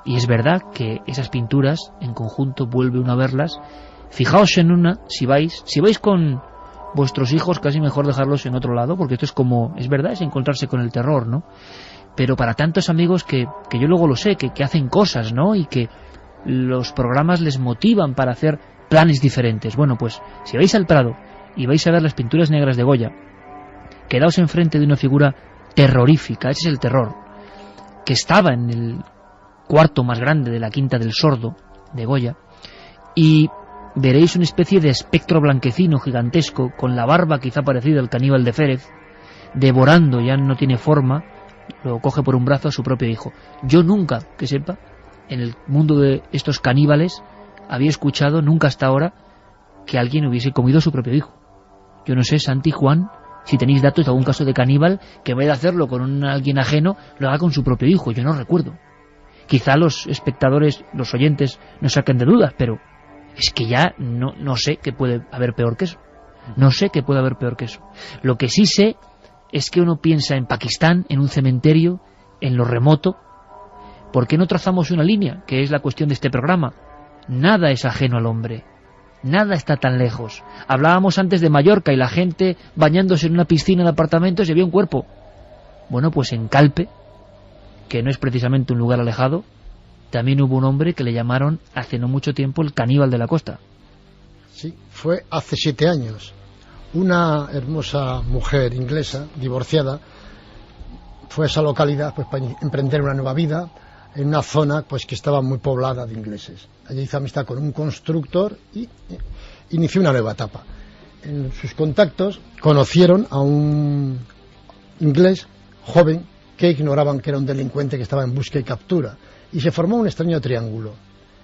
Y es verdad que esas pinturas en conjunto, vuelve uno a verlas. Fijaos en una, si vais con vuestros hijos, casi mejor dejarlos en otro lado, porque esto es como, es verdad, es encontrarse con el terror, ¿no? Pero para tantos amigos que yo luego lo sé, que hacen cosas, ¿no? Y que los programas les motivan para hacer planes diferentes. Bueno, pues si vais al Prado y vais a ver las pinturas negras de Goya, quedaos enfrente de una figura terrorífica, ese es el terror, que estaba en el cuarto más grande de la Quinta del Sordo de Goya, y veréis una especie de espectro blanquecino gigantesco, con la barba quizá parecida al caníbal de Férez, devorando, ya no tiene forma, lo coge por un brazo a su propio hijo. Yo nunca, que sepa, en el mundo de estos caníbales, había escuchado, nunca hasta ahora, que alguien hubiese comido a su propio hijo. Yo no sé, Santi, Juan, si tenéis datos de algún caso de caníbal que en vez de hacerlo con alguien ajeno, lo haga con su propio hijo. Yo no recuerdo. Quizá los espectadores, los oyentes, nos saquen de dudas, pero es que ya no sé qué puede haber peor que eso. No sé qué puede haber peor que eso. Lo que sí sé es que uno piensa en Pakistán, en un cementerio, en lo remoto. ¿Por qué no trazamos una línea? Que es la cuestión de este programa. Nada es ajeno al hombre. Nada está tan lejos. Hablábamos antes de Mallorca y la gente bañándose en una piscina de apartamentos y había un cuerpo. Bueno, pues en Calpe, que no es precisamente un lugar alejado, también hubo un hombre que le llamaron hace no mucho tiempo el caníbal de la costa. Sí, fue hace 7 años. Una hermosa mujer inglesa, divorciada, fue a esa localidad pues para emprender una nueva vida en una zona pues que estaba muy poblada de ingleses. Allí hizo amistad con un constructor y inició una nueva etapa. En sus contactos conocieron a un inglés joven que ignoraban que era un delincuente que estaba en busca y captura, y se formó un extraño triángulo.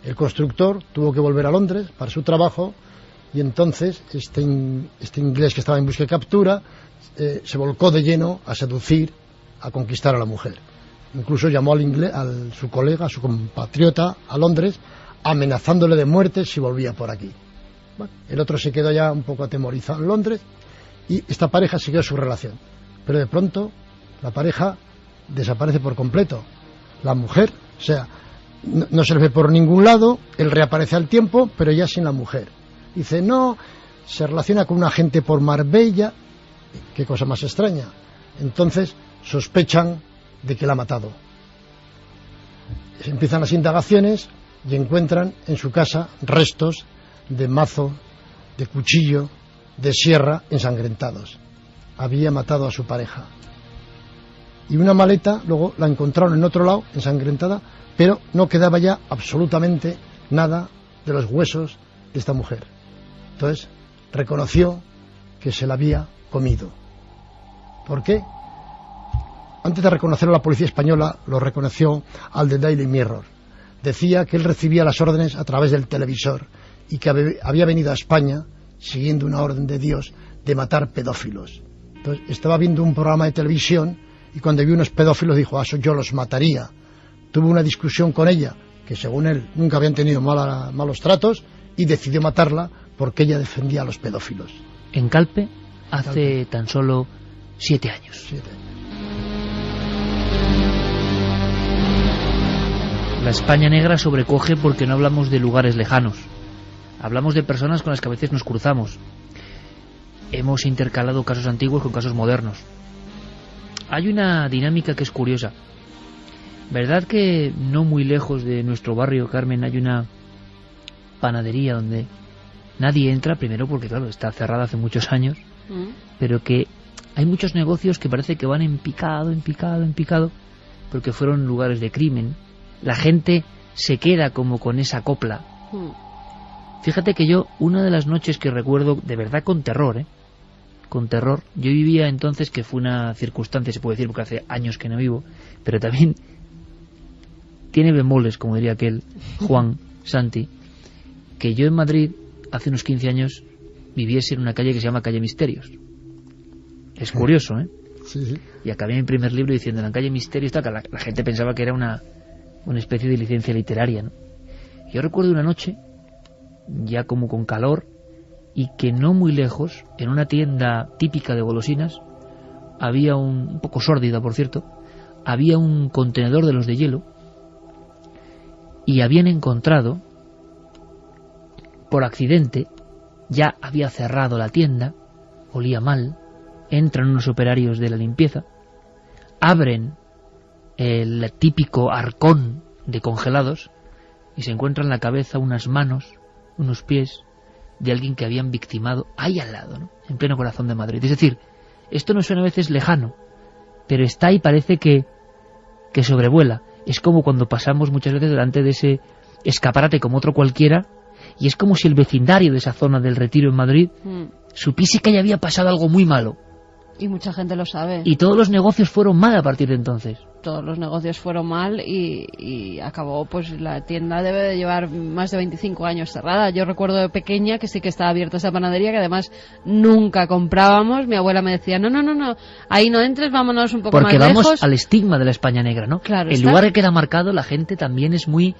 El constructor tuvo que volver a Londres para su trabajo, y entonces este inglés que estaba en busca y captura se volcó de lleno a seducir, a conquistar a la mujer. Incluso llamó a su colega, a su compatriota, a Londres, amenazándole de muerte si volvía por aquí. Bueno, el otro se quedó ya un poco atemorizado en Londres y esta pareja siguió su relación. Pero de pronto la pareja desaparece por completo. La mujer, o sea, no se le ve por ningún lado, él reaparece al tiempo, pero ya sin la mujer. Dice, no, se relaciona con un agente por Marbella. Qué cosa más extraña. Entonces sospechan de que la ha matado. Empiezan las indagaciones y encuentran en su casa restos de mazo, de cuchillo, de sierra ensangrentados. Había matado a su pareja. Y una maleta luego la encontraron en otro lado, ensangrentada, pero no quedaba ya absolutamente nada de los huesos de esta mujer. Entonces reconoció que se la había comido. ¿Por qué? Antes de reconocerlo, la policía española lo reconoció al de Daily Mirror. Decía que él recibía las órdenes a través del televisor y que había venido a España siguiendo una orden de Dios de matar pedófilos. Entonces estaba viendo un programa de televisión y cuando vio unos pedófilos dijo, eso yo los mataría. Tuvo una discusión con ella, que según él nunca habían tenido malos tratos, y decidió matarla porque ella defendía a los pedófilos. En Calpe, hace tan solo 7 años. 7 años. La España negra sobrecoge porque no hablamos de lugares lejanos. Hablamos de personas con las que a veces nos cruzamos. Hemos intercalado casos antiguos con casos modernos. Hay una dinámica que es curiosa. ¿Verdad que no muy lejos de nuestro barrio, Carmen, hay una panadería donde nadie entra? Primero porque, claro, está cerrada hace muchos años, pero que hay muchos negocios que parece que van en picado, porque fueron lugares de crimen. La gente se queda como con esa copla. Fíjate que yo, una de las noches que recuerdo de verdad con terror, yo vivía entonces, que fue una circunstancia, se puede decir, porque hace años que no vivo, pero también tiene bemoles, como diría aquel Juan Santi, que yo en Madrid, hace unos 15 años, viviese en una calle que se llama Calle Misterios. Es curioso, ¿eh? Sí, sí. Y acabé mi primer libro diciendo, en la Calle Misterios, que la gente pensaba que era una especie de licencia literaria, ¿no? Yo recuerdo una noche, ya como con calor, y que no muy lejos, en una tienda típica de golosinas, había un poco sórdida, por cierto, había un contenedor de los de hielo, y habían encontrado, por accidente, ya había cerrado la tienda, olía mal, entran unos operarios de la limpieza, abren el típico arcón de congelados y se encuentran en la cabeza unas manos, unos pies de alguien que habían victimado ahí al lado, ¿no? En pleno corazón de Madrid. Es decir, esto nos suena a veces lejano, pero está y parece que sobrevuela. Es como cuando pasamos muchas veces delante de ese escaparate como otro cualquiera, y es como si el vecindario de esa zona del Retiro en Madrid supiese que ya había pasado algo muy malo. Y mucha gente lo sabe. Y todos los negocios fueron mal a partir de entonces. Todos los negocios fueron mal y acabó, pues la tienda debe de llevar más de 25 años cerrada. Yo recuerdo de pequeña que sí que estaba abierta esa panadería, que además nunca comprábamos. Mi abuela me decía, no, ahí no entres, vámonos un poco porque más lejos. Porque vamos al estigma de la España negra, ¿no? Claro, el lugar que queda marcado, la gente también es muy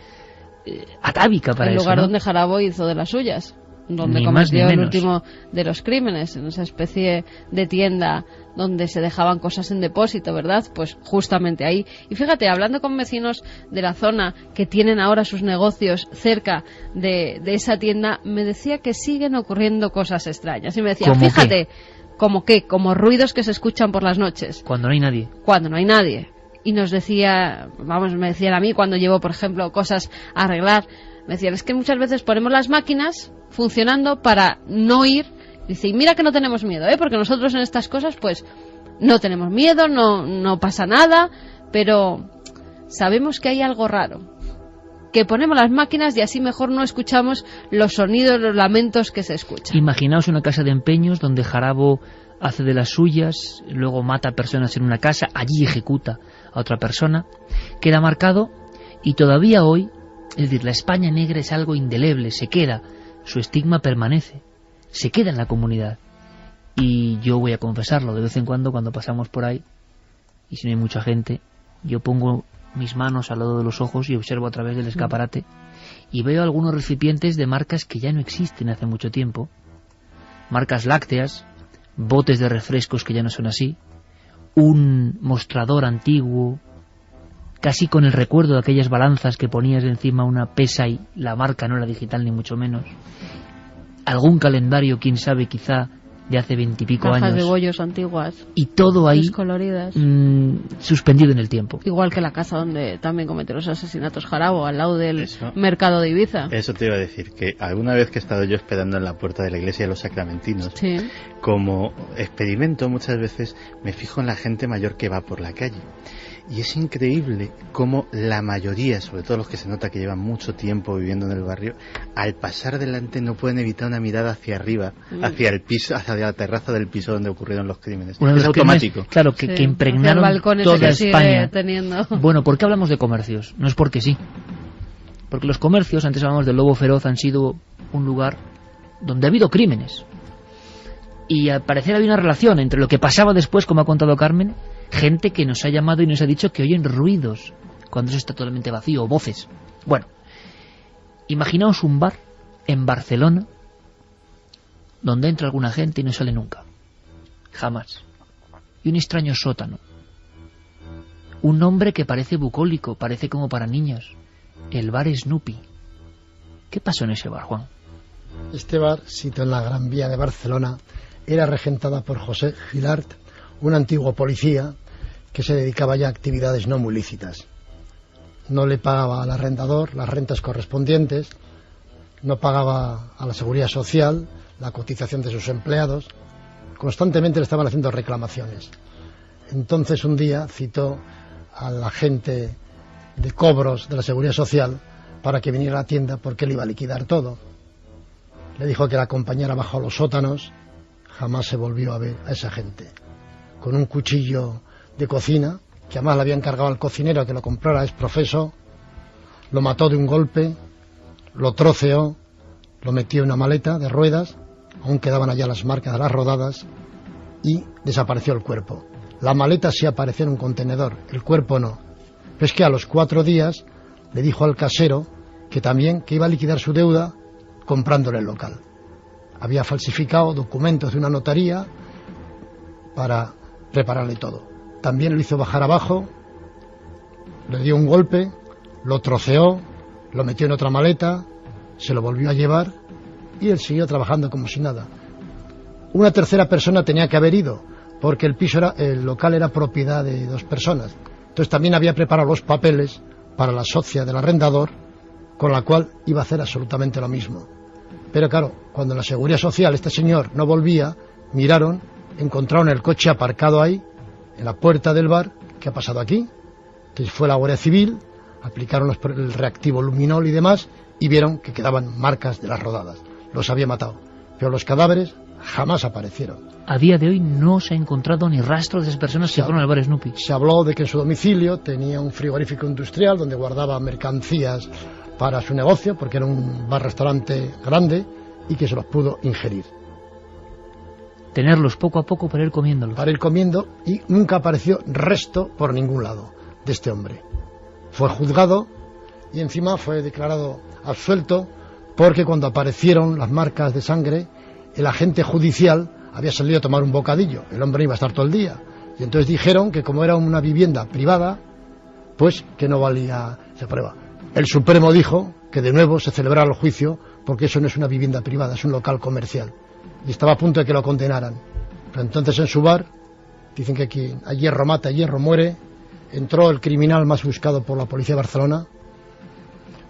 atávica para eso, el lugar ¿no? donde Jarabo hizo de las suyas. donde Ni más ni cometió el menos. último de los crímenes, en esa especie de tienda donde se dejaban cosas en depósito, ¿verdad? Pues justamente ahí. Y fíjate, hablando con vecinos de la zona que tienen ahora sus negocios cerca de esa tienda, me decía que siguen ocurriendo cosas extrañas. Y me decía, ¿Cómo fíjate, ¿como qué? Como ruidos que se escuchan por las noches. Cuando no hay nadie. Cuando no hay nadie. Y nos decía, me decían a mí cuando llevo, por ejemplo, cosas a arreglar, me decían, es que muchas veces ponemos las máquinas funcionando para no ir. Dice, y mira que no tenemos miedo, porque nosotros en estas cosas pues no tenemos miedo, no pasa nada, pero sabemos que hay algo raro, que ponemos las máquinas y así mejor no escuchamos los sonidos, los lamentos que se escuchan. Imaginaos una casa de empeños donde Jarabo hace de las suyas, luego mata a personas en una casa, allí ejecuta a otra persona, queda marcado, y todavía hoy, es decir, la España negra es algo indeleble, se queda, su estigma permanece, se queda en la comunidad. Y yo voy a confesarlo, de vez en cuando pasamos por ahí, y si no hay mucha gente, yo pongo mis manos al lado de los ojos y observo a través del escaparate, y veo algunos recipientes de marcas que ya no existen hace mucho tiempo, marcas lácteas, botes de refrescos que ya no son así, un mostrador antiguo, casi con el recuerdo de aquellas balanzas que ponías encima una pesa y la marca no era digital ni mucho menos, algún calendario, quién sabe, quizá de hace 20 y pico Cajas años, de bollos antiguas, y todo ahí descoloridas. Suspendido en el tiempo. Igual que la casa donde también cometió los asesinatos Jarabo, al lado del Eso. mercado de Ibiza. Eso te iba a decir, que alguna vez que he estado yo esperando en la puerta de la iglesia de los Sacramentinos, Sí. como experimento muchas veces me fijo en la gente mayor que va por la calle. Y es increíble cómo la mayoría, sobre todo los que se nota que llevan mucho tiempo viviendo en el barrio, al pasar delante no pueden evitar una mirada hacia arriba, hacia el piso, hacia la terraza del piso donde ocurrieron los crímenes. Uno de Es los crímenes, automático. claro, Sí, que impregnaron hacia el balcón ese toda que sigue España. teniendo. Bueno, ¿por qué hablamos de comercios? No es porque sí. Porque los comercios, antes hablamos del Lobo Feroz, han sido un lugar donde ha habido crímenes. Y al parecer había una relación entre lo que pasaba después, como ha contado Carmen, gente que nos ha llamado y nos ha dicho que oyen ruidos cuando eso está totalmente vacío, o voces. Bueno, imaginaos un bar en Barcelona donde entra alguna gente y no sale nunca. Jamás. Y un extraño sótano. Un nombre que parece bucólico, parece como para niños. El bar Snoopy. ¿Qué pasó en ese bar, Juan? Este bar, situado en la Gran Vía de Barcelona, era regentada por José Gilart, un antiguo policía que se dedicaba ya a actividades no muy lícitas. No le pagaba al arrendador las rentas correspondientes, no pagaba a la seguridad social la cotización de sus empleados, constantemente le estaban haciendo reclamaciones. Entonces un día citó al agente de cobros de la seguridad social para que viniera a la tienda porque él iba a liquidar todo. Le dijo que la acompañara bajo los sótanos. Jamás se volvió a ver a esa gente. Con un cuchillo de cocina, que además le había encargado al cocinero que lo comprara ex profeso, lo mató de un golpe, lo troceó, lo metió en una maleta de ruedas, aún quedaban allá las marcas de las rodadas, y desapareció el cuerpo. La maleta sí apareció en un contenedor, el cuerpo no. Pero es que a los 4 días le dijo al casero que también que iba a liquidar su deuda comprándole el local. Había falsificado documentos de una notaría para prepararle todo. También lo hizo bajar abajo, le dio un golpe, lo troceó, lo metió en otra maleta, se lo volvió a llevar y él siguió trabajando como si nada. Una tercera persona tenía que haber ido, porque el local era propiedad de 2 personas. Entonces también había preparado los papeles para la socia del arrendador, con la cual iba a hacer absolutamente lo mismo. Pero claro, cuando la seguridad social, este señor, no volvía, miraron, encontraron el coche aparcado ahí, en la puerta del bar. ¿Qué ha pasado aquí? Entonces fue la Guardia Civil, aplicaron el reactivo luminol y demás, y vieron que quedaban marcas de las rodadas. Los había matado. Pero los cadáveres jamás aparecieron. A día de hoy no se ha encontrado ni rastro de esas personas que fueron al bar Snoopy. Se habló de que en su domicilio tenía un frigorífico industrial donde guardaba mercancías para su negocio, porque era un bar-restaurante grande, y que se los pudo ingerir. Tenerlos poco a poco para ir comiéndolos. Para ir comiendo, y nunca apareció resto por ningún lado de este hombre. Fue juzgado y encima fue declarado absuelto porque cuando aparecieron las marcas de sangre, el agente judicial había salido a tomar un bocadillo, el hombre iba a estar todo el día, y entonces dijeron que como era una vivienda privada, pues que no valía esa prueba. El Supremo dijo que de nuevo se celebrara el juicio, porque eso no es una vivienda privada, es un local comercial, y estaba a punto de que lo condenaran. Pero entonces en su bar, dicen que aquí a hierro mata, a hierro muere, entró el criminal más buscado por la policía de Barcelona,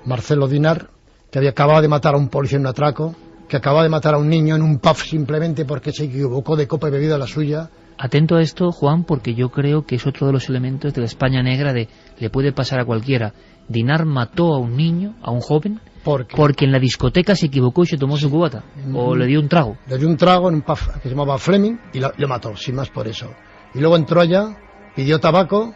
Marcelo Dinar, que había acabado de matar a un policía en un atraco, que acababa de matar a un niño en un pub simplemente porque se equivocó de copa y bebida la suya. Atento a esto, Juan, porque yo creo que es otro de los elementos de la España negra de le puede pasar a cualquiera. Dinar mató a un niño, a un joven, porque en la discoteca se equivocó y se tomó su cubata, o le dio un trago. Le dio un trago en un pub que se llamaba Fleming y le mató, sin más por eso. Y luego entró allá, pidió tabaco,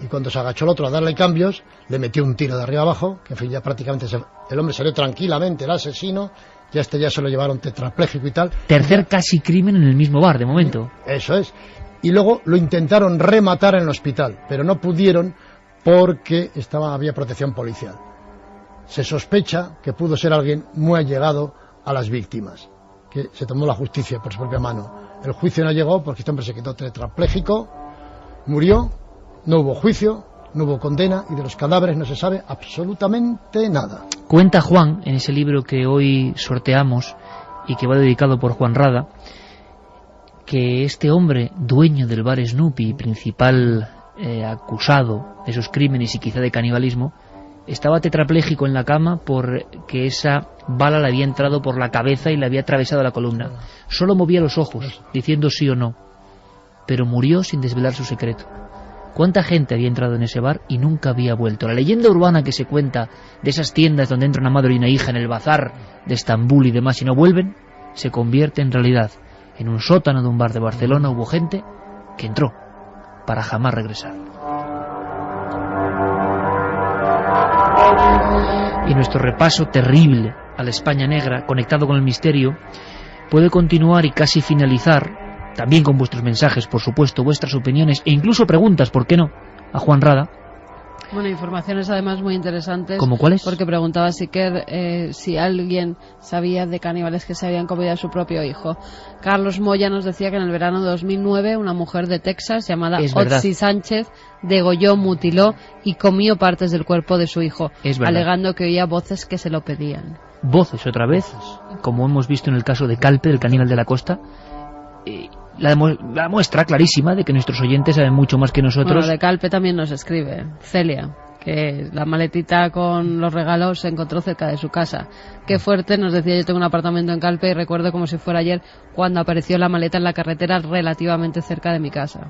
y cuando se agachó el otro a darle cambios, le metió un tiro de arriba abajo, que en fin, ya prácticamente el hombre salió tranquilamente, el asesino, ya se lo llevaron tetrapléjico y tal. Tercer casi crimen en el mismo bar, de momento. Eso es. Y luego lo intentaron rematar en el hospital, pero no pudieron porque había protección policial. Se sospecha que pudo ser alguien muy allegado a las víctimas, que se tomó la justicia por su propia mano. El juicio no llegó porque este hombre se quedó tetrapléjico, murió, no hubo juicio, no hubo condena y de los cadáveres no se sabe absolutamente nada. Cuenta Juan, en ese libro que hoy sorteamos y que va dedicado por Juan Rada, que este hombre, dueño del bar Snoopy, principal acusado de esos crímenes y quizá de canibalismo, estaba tetrapléjico en la cama porque esa bala le había entrado por la cabeza y le había atravesado la columna. Solo movía los ojos, diciendo sí o no, pero murió sin desvelar su secreto. ¿Cuánta gente había entrado en ese bar y nunca había vuelto? La leyenda urbana que se cuenta de esas tiendas donde entra una madre y una hija en el bazar de Estambul y demás y no vuelven, se convierte en realidad. En un sótano de un bar de Barcelona hubo gente que entró para jamás regresar. Y nuestro repaso terrible a la España negra, conectado con el misterio, puede continuar y casi finalizar, también con vuestros mensajes, por supuesto, vuestras opiniones e incluso preguntas, ¿por qué no?, a Juan Rada. Bueno, informaciones además muy interesantes. ¿Cómo cuáles? Porque preguntaba si alguien sabía de caníbales que se habían comido a su propio hijo. Carlos Moya nos decía que en el verano de 2009 una mujer de Texas llamada Otzi Sánchez degolló, mutiló y comió partes del cuerpo de su hijo, alegando que oía voces que se lo pedían. Voces, otra vez, como hemos visto en el caso de Calpe, del caníbal de la costa. La muestra clarísima de que nuestros oyentes saben mucho más que nosotros. Bueno, de Calpe también nos escribe Celia, que la maletita con los regalos se encontró cerca de su casa. Qué fuerte, nos decía, yo tengo un apartamento en Calpe y recuerdo como si fuera ayer cuando apareció la maleta en la carretera relativamente cerca de mi casa.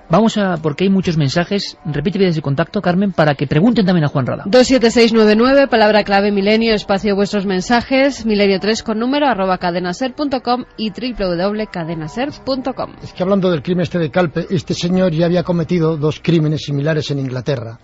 Vamos porque hay muchos mensajes. Repite vías de contacto, Carmen, para que pregunten también a Juan Rada. 27699, palabra clave milenio, espacio vuestros mensajes, milenio3 con número, @cadenaser.com y www.cadenaser.com. Es que hablando del crimen de Calpe, este señor ya había cometido 2 crímenes similares en Inglaterra.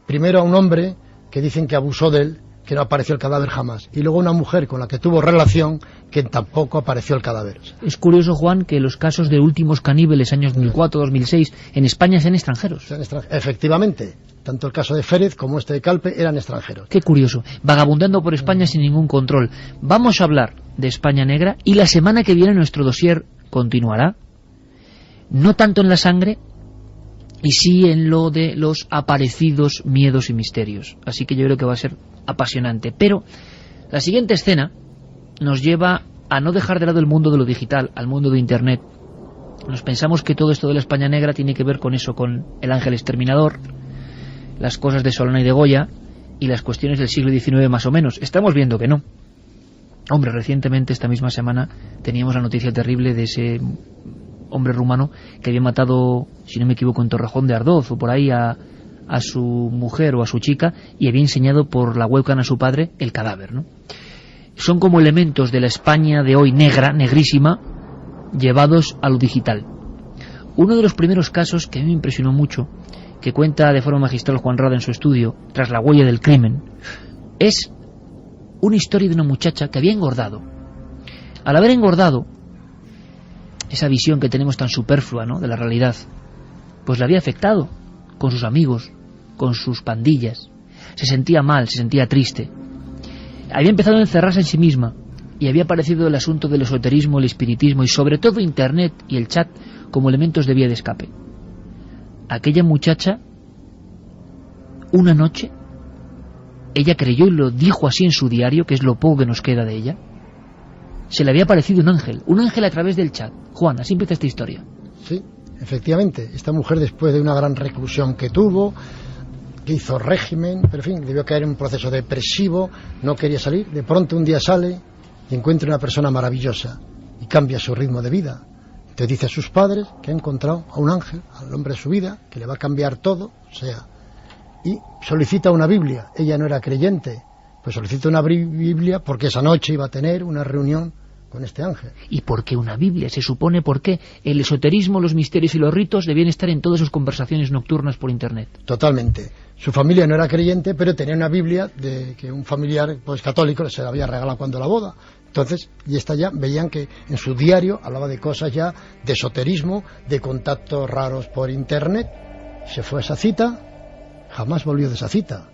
Primero a un hombre que dicen que abusó de él, que no apareció el cadáver jamás. Y luego una mujer con la que tuvo relación, que tampoco apareció el cadáver. Es curioso, Juan, que los casos de últimos caníbales, años 2004-2006, en España sean extranjeros. Efectivamente. Tanto el caso de Férez como este de Calpe eran extranjeros. Qué curioso. Vagabundando por España sin ningún control. Vamos a hablar de España negra y la semana que viene nuestro dossier continuará. No tanto en la sangre, y sí en lo de los aparecidos miedos y misterios. Así que yo creo que va a ser apasionante. Pero la siguiente escena nos lleva a no dejar de lado el mundo de lo digital, al mundo de Internet. Nos pensamos que todo esto de la España negra tiene que ver con eso, con el ángel exterminador, las cosas de Solana y de Goya y las cuestiones del siglo XIX más o menos. Estamos viendo que no. Hombre, recientemente, esta misma semana, teníamos la noticia terrible de ese hombre rumano que había matado, si no me equivoco, en Torrejón de Ardoz o por ahí a su mujer o a su chica y había enseñado por la webcam a su padre el cadáver, ¿no? Son como elementos de la España de hoy negra, negrísima, llevados a lo digital. Uno de los primeros casos que a mí me impresionó mucho, que cuenta de forma magistral Juan Rada en su estudio, Tras la huella del crimen, es una historia de una muchacha que había engordado. Al haber engordado, esa visión que tenemos tan superflua, ¿no?, de la realidad, pues la había afectado con sus amigos, con sus pandillas. Se sentía mal, se sentía triste. Había empezado a encerrarse en sí misma y había aparecido el asunto del esoterismo, el espiritismo y sobre todo Internet y el chat como elementos de vía de escape. Aquella muchacha, una noche, ella creyó y lo dijo así en su diario, que es lo poco que nos queda de ella, se le había aparecido un ángel a través del chat. Juan, así empieza esta historia. Sí, efectivamente, esta mujer, después de una gran reclusión que tuvo, que hizo régimen, pero en fin, debió caer en un proceso depresivo, no quería salir, de pronto un día sale y encuentra una persona maravillosa y cambia su ritmo de vida. Entonces dice a sus padres que ha encontrado a un ángel, al hombre de su vida, que le va a cambiar todo, o sea, y solicita una Biblia. Ella no era creyente, pues solicita una Biblia porque esa noche iba a tener una reunión con este ángel. ¿Y por qué una Biblia? Se supone por qué el esoterismo, los misterios y los ritos debían estar en todas sus conversaciones nocturnas por Internet. Totalmente. Su familia no era creyente, pero tenía una Biblia de que un familiar pues católico se la había regalado cuando la boda. Entonces, y esta ya veían que en su diario hablaba de cosas ya de esoterismo, de contactos raros por Internet. Se fue a esa cita, jamás volvió de esa cita.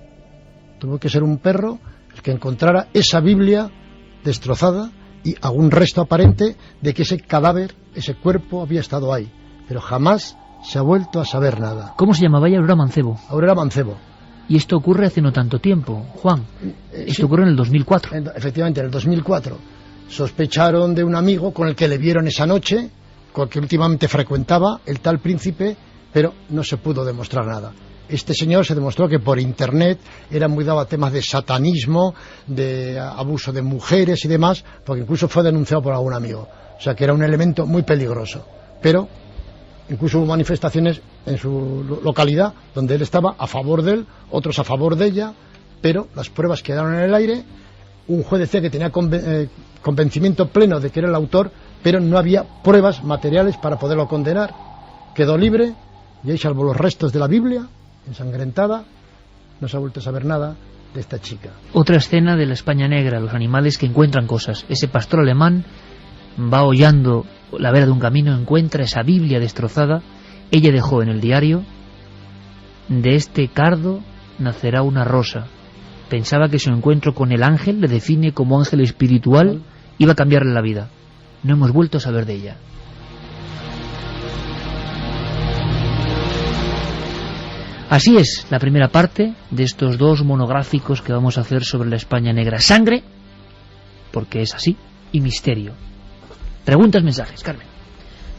Tuvo que ser un perro el que encontrara esa Biblia destrozada y algún resto aparente de que ese cadáver, ese cuerpo había estado ahí, pero jamás se ha vuelto a saber nada. ¿Cómo se llamaba ella? Aurora Mancebo. Aurora Mancebo. Y esto ocurre hace no tanto tiempo, Juan. Esto sí, ocurre en el 2004. Efectivamente, en el 2004. Sospecharon de un amigo con el que le vieron esa noche, con el que últimamente frecuentaba, el tal príncipe, pero no se pudo demostrar nada. Este señor se demostró que por Internet era muy dado a temas de satanismo, de abuso de mujeres y demás, porque incluso fue denunciado por algún amigo. O sea que era un elemento muy peligroso. Pero incluso hubo manifestaciones en su localidad donde él estaba a favor de él, otros a favor de ella, pero las pruebas quedaron en el aire. Un juez decía que tenía convencimiento pleno de que era el autor, pero no había pruebas materiales para poderlo condenar. Quedó libre y ahí, salvo los restos de la Biblia ensangrentada, no se ha vuelto a saber nada de esta chica. Otra escena de la España negra, los animales que encuentran cosas. Ese pastor alemán va hollando la vera de un camino, encuentra esa Biblia destrozada. Ella dejó en el diario: de este cardo nacerá una rosa. Pensaba que su encuentro con el ángel, le define como ángel espiritual, iba a cambiarle la vida. No hemos vuelto a saber de ella. Así es la primera parte de estos dos monográficos que vamos a hacer sobre la España negra. Sangre, porque es así, y misterio. Preguntas, mensajes, Carmen.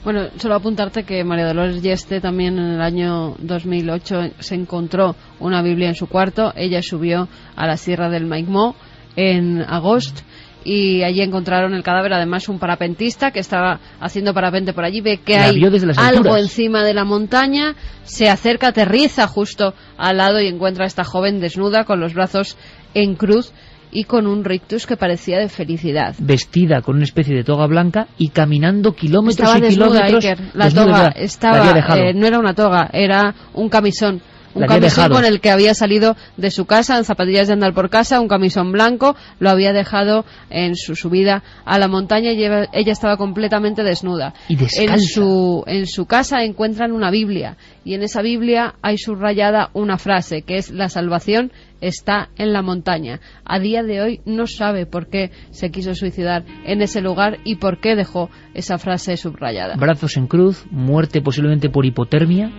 Bueno, solo apuntarte que María Dolores Yeste también en el año 2008 se encontró una Biblia en su cuarto. Ella subió a la Sierra del Maigmó en agosto y allí encontraron el cadáver, además un parapentista que estaba haciendo parapente por allí, ve que hay algo encima de la montaña, se acerca, aterriza justo al lado y encuentra a esta joven desnuda con los brazos en cruz y con un rictus que parecía de felicidad. Vestida con una especie de toga blanca y caminando kilómetros estaba y kilómetros. Iker. La toga estaba, no era una toga, era un camisón. Un camisón con el que había salido de su casa, en zapatillas de andar por casa, un camisón blanco, lo había dejado en su subida a la montaña y ella estaba completamente desnuda. Y descalza. En su casa encuentran una Biblia y en esa Biblia hay subrayada una frase que es: la salvación está en la montaña. A día de hoy no sabe por qué se quiso suicidar en ese lugar y por qué dejó esa frase subrayada. Brazos en cruz, muerte posiblemente por hipotermia,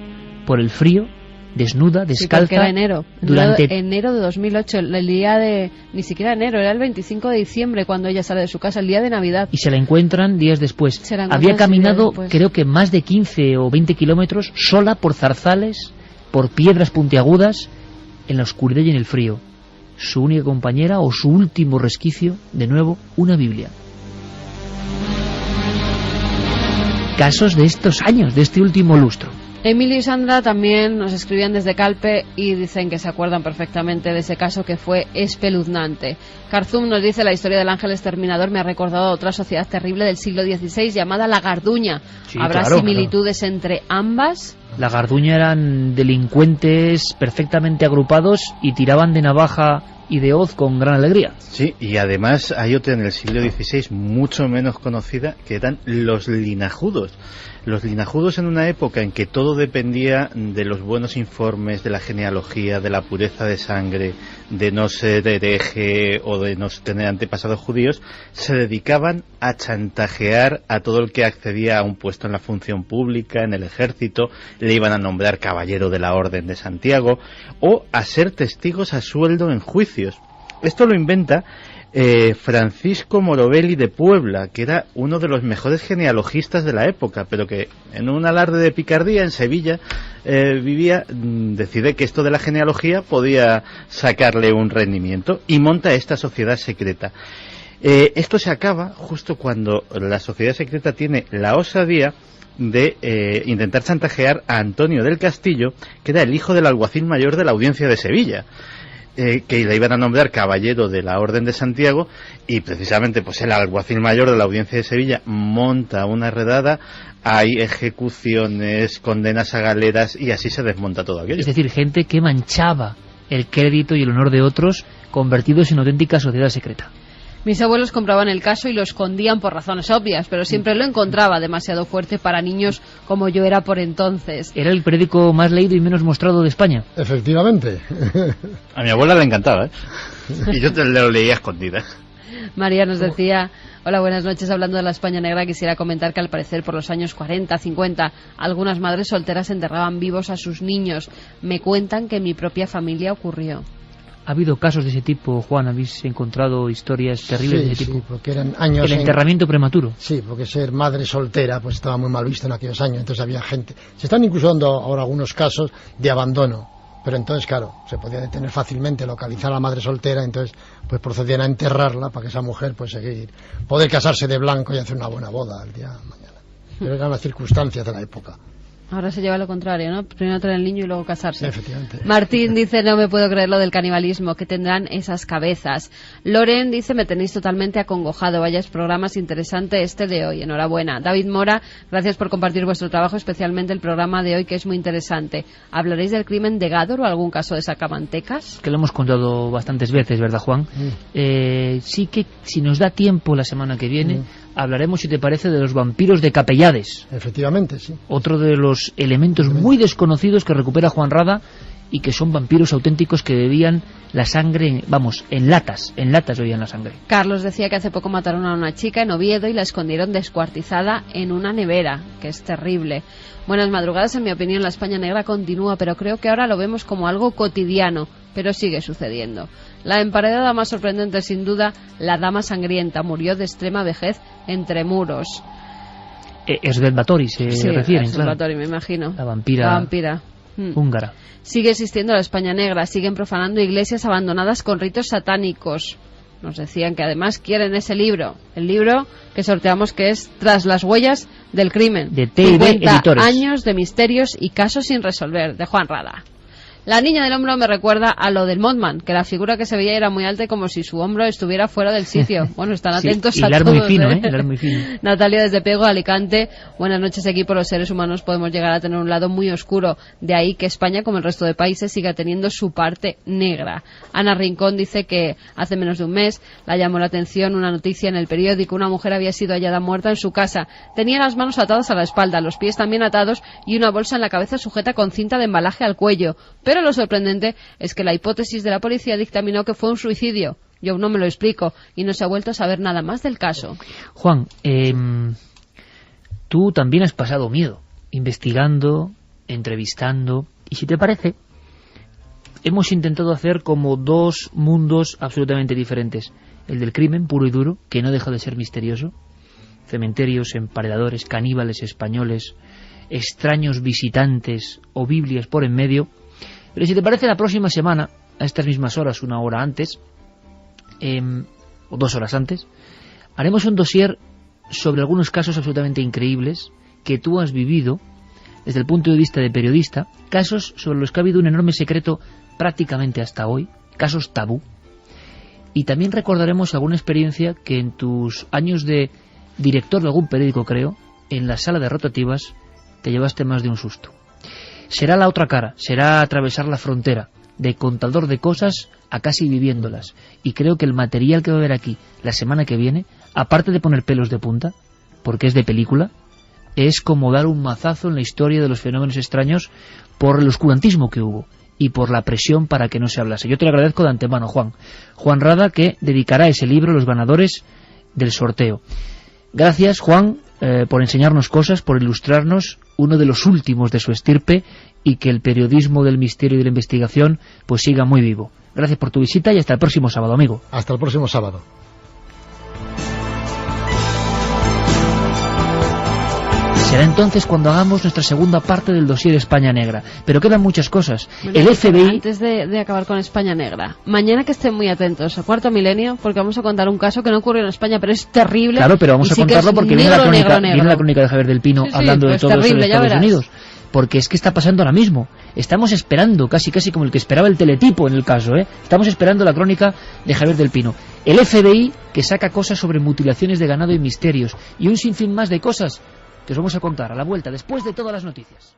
por el frío. Desnuda, descalza. Sí, era enero. Durante enero de 2008, el día de... Ni siquiera enero, era el 25 de diciembre cuando ella sale de su casa, el día de Navidad. Y se la encuentran días después. Había caminado, creo que más de 15 o 20 kilómetros, sola por zarzales, por piedras puntiagudas, en la oscuridad y en el frío. Su única compañera o su último resquicio, de nuevo, una Biblia. Casos de estos años, de este último lustro. Emilio y Sandra también nos escribían desde Calpe y dicen que se acuerdan perfectamente de ese caso que fue espeluznante. Karzum nos dice: la historia del ángel exterminador me ha recordado a otra sociedad terrible del siglo XVI llamada la Garduña. Sí, ¿habrá similitudes entre ambas? La Garduña eran delincuentes perfectamente agrupados y tiraban de navaja y de hoz con gran alegría. Sí, y además hay otra en el siglo XVI mucho menos conocida, que eran los linajudos. Los linajudos, en una época en que todo dependía de los buenos informes, de la genealogía, de la pureza de sangre, de no ser hereje o de no tener antepasados judíos, se dedicaban a chantajear a todo el que accedía a un puesto en la función pública, en el ejército, le iban a nombrar caballero de la Orden de Santiago o a ser testigos a sueldo en juicios. Esto lo inventa Francisco Morobelli de Puebla, que era uno de los mejores genealogistas de la época, pero que en un alarde de picardía en Sevilla vivía, decide que esto de la genealogía podía sacarle un rendimiento y monta esta sociedad secreta. Esto se acaba justo cuando la sociedad secreta tiene la osadía de intentar chantajear a Antonio del Castillo, que era el hijo del alguacil mayor de la Audiencia de Sevilla, que le iban a nombrar caballero de la Orden de Santiago, y precisamente pues el alguacil mayor de la Audiencia de Sevilla monta una redada, hay ejecuciones, condenas a galeras, y así se desmonta todo aquello. Es decir, gente que manchaba el crédito y el honor de otros, convertidos en auténtica sociedad secreta. Mis abuelos compraban el caso y lo escondían por razones obvias, pero siempre lo encontraba demasiado fuerte para niños como yo era por entonces. Era el periódico más leído y menos mostrado de España. Efectivamente. A mi abuela le encantaba, ¿eh? Y yo lo leía a escondidas. María nos decía: hola, buenas noches, hablando de la España negra, quisiera comentar que al parecer por los años 40, 50, algunas madres solteras enterraban vivos a sus niños. Me cuentan que en mi propia familia ocurrió. ¿Ha habido casos de ese tipo, Juan? ¿Habéis encontrado historias terribles de ese tipo? Sí, porque eran años... El enterramiento prematuro. Sí, porque ser madre soltera pues estaba muy mal visto en aquellos años, entonces había gente... Se están incluso dando ahora algunos casos de abandono, pero entonces, claro, se podía detener fácilmente, localizar a la madre soltera, entonces pues procedían a enterrarla para que esa mujer pues poder casarse de blanco y hacer una buena boda el día de mañana. Pero eran las circunstancias de la época. Ahora se lleva lo contrario, ¿no? Primero traer el niño y luego casarse. Efectivamente. Martín dice: no me puedo creer lo del canibalismo, que tendrán esas cabezas. Loren dice: me tenéis totalmente acongojado. Vaya programas interesante este de hoy. Enhorabuena. David Mora, gracias por compartir vuestro trabajo, especialmente el programa de hoy, que es muy interesante. ¿Hablaréis del crimen de Gádor o algún caso de Sacamantecas? Que lo hemos contado bastantes veces, ¿verdad, Juan? Sí que, si nos da tiempo la semana que viene, hablaremos, si te parece, de los vampiros de Capellades. Efectivamente, sí. Otro de los elementos muy desconocidos que recupera Juan Rada, y que son vampiros auténticos que bebían la sangre, en latas bebían la sangre. Carlos decía que hace poco mataron a una chica en Oviedo y la escondieron descuartizada en una nevera, que es terrible. Buenas madrugadas. En mi opinión, la España negra continúa, pero creo que ahora lo vemos como algo cotidiano, pero sigue sucediendo. La emparedada más sorprendente, sin duda, la dama sangrienta, murió de extrema vejez entre muros. Esbeth Báthory se refieren, Esbeth claro. Báthory, me imagino. La vampira. Húngara. Sigue existiendo la España negra, siguen profanando iglesias abandonadas con ritos satánicos. Nos decían que además quieren ese libro, el libro que sorteamos, que es Tras las huellas del crimen, de T&B 50 Editores. años de misterios y casos sin resolver, de Juan Rada. La niña del hombro me recuerda a lo del Mothman, que la figura que se veía era muy alta y como si su hombro estuviera fuera del sitio. Bueno, están atentos a hilar todos. Muy fino, hilar muy fino. Natalia desde Pego, Alicante. Buenas noches. Equipo. Los seres humanos podemos llegar a tener un lado muy oscuro. De ahí que España, como el resto de países, siga teniendo su parte negra. Ana Rincón dice que hace menos de un mes la llamó la atención una noticia en el periódico. Una mujer había sido hallada muerta en su casa. Tenía las manos atadas a la espalda, los pies también atados y una bolsa en la cabeza sujeta con cinta de embalaje al cuello. Pero lo sorprendente es que la hipótesis de la policía dictaminó que fue un suicidio. Yo aún no me lo explico y no se ha vuelto a saber nada más del caso. Juan, tú también has pasado miedo, investigando, entrevistando, y si te parece, hemos intentado hacer como dos mundos absolutamente diferentes. El del crimen puro y duro, que no deja de ser misterioso, cementerios, emparedadores, caníbales españoles, extraños visitantes o Biblias por en medio. Pero si te parece, la próxima semana, a estas mismas horas, una hora antes, o 2 horas antes, haremos un dossier sobre algunos casos absolutamente increíbles que tú has vivido desde el punto de vista de periodista, casos sobre los que ha habido un enorme secreto prácticamente hasta hoy, casos tabú. Y también recordaremos alguna experiencia que en tus años de director de algún periódico, creo, en la sala de rotativas, te llevaste más de un susto. Será la otra cara, será atravesar la frontera, de contador de cosas a casi viviéndolas. Y creo que el material que va a haber aquí la semana que viene, aparte de poner pelos de punta, porque es de película, es como dar un mazazo en la historia de los fenómenos extraños por el oscurantismo que hubo y por la presión para que no se hablase. Yo te lo agradezco de antemano, Juan Rada, que dedicará ese libro a los ganadores del sorteo. Gracias, Juan, por enseñarnos cosas, por ilustrarnos, uno de los últimos de su estirpe, y que el periodismo del misterio y de la investigación pues siga muy vivo. Gracias por tu visita y hasta el próximo sábado, amigo. Hasta el próximo sábado. Será entonces cuando hagamos nuestra segunda parte del dossier España Negra. Pero quedan muchas cosas. Bueno, El FBI... Antes de acabar con España Negra, mañana que estén muy atentos a Cuarto Milenio, porque vamos a contar un caso que no ocurrió en España, pero es terrible. Claro, pero vamos a contarlo porque viene la crónica de Javier del Pino hablando de todo eso de Estados Unidos. Porque es que está pasando ahora mismo. Estamos esperando, casi como el que esperaba el teletipo en el caso, Estamos esperando la crónica de Javier del Pino. El FBI, que saca cosas sobre mutilaciones de ganado y misterios, y un sinfín más de cosas que os vamos a contar a la vuelta, después de todas las noticias.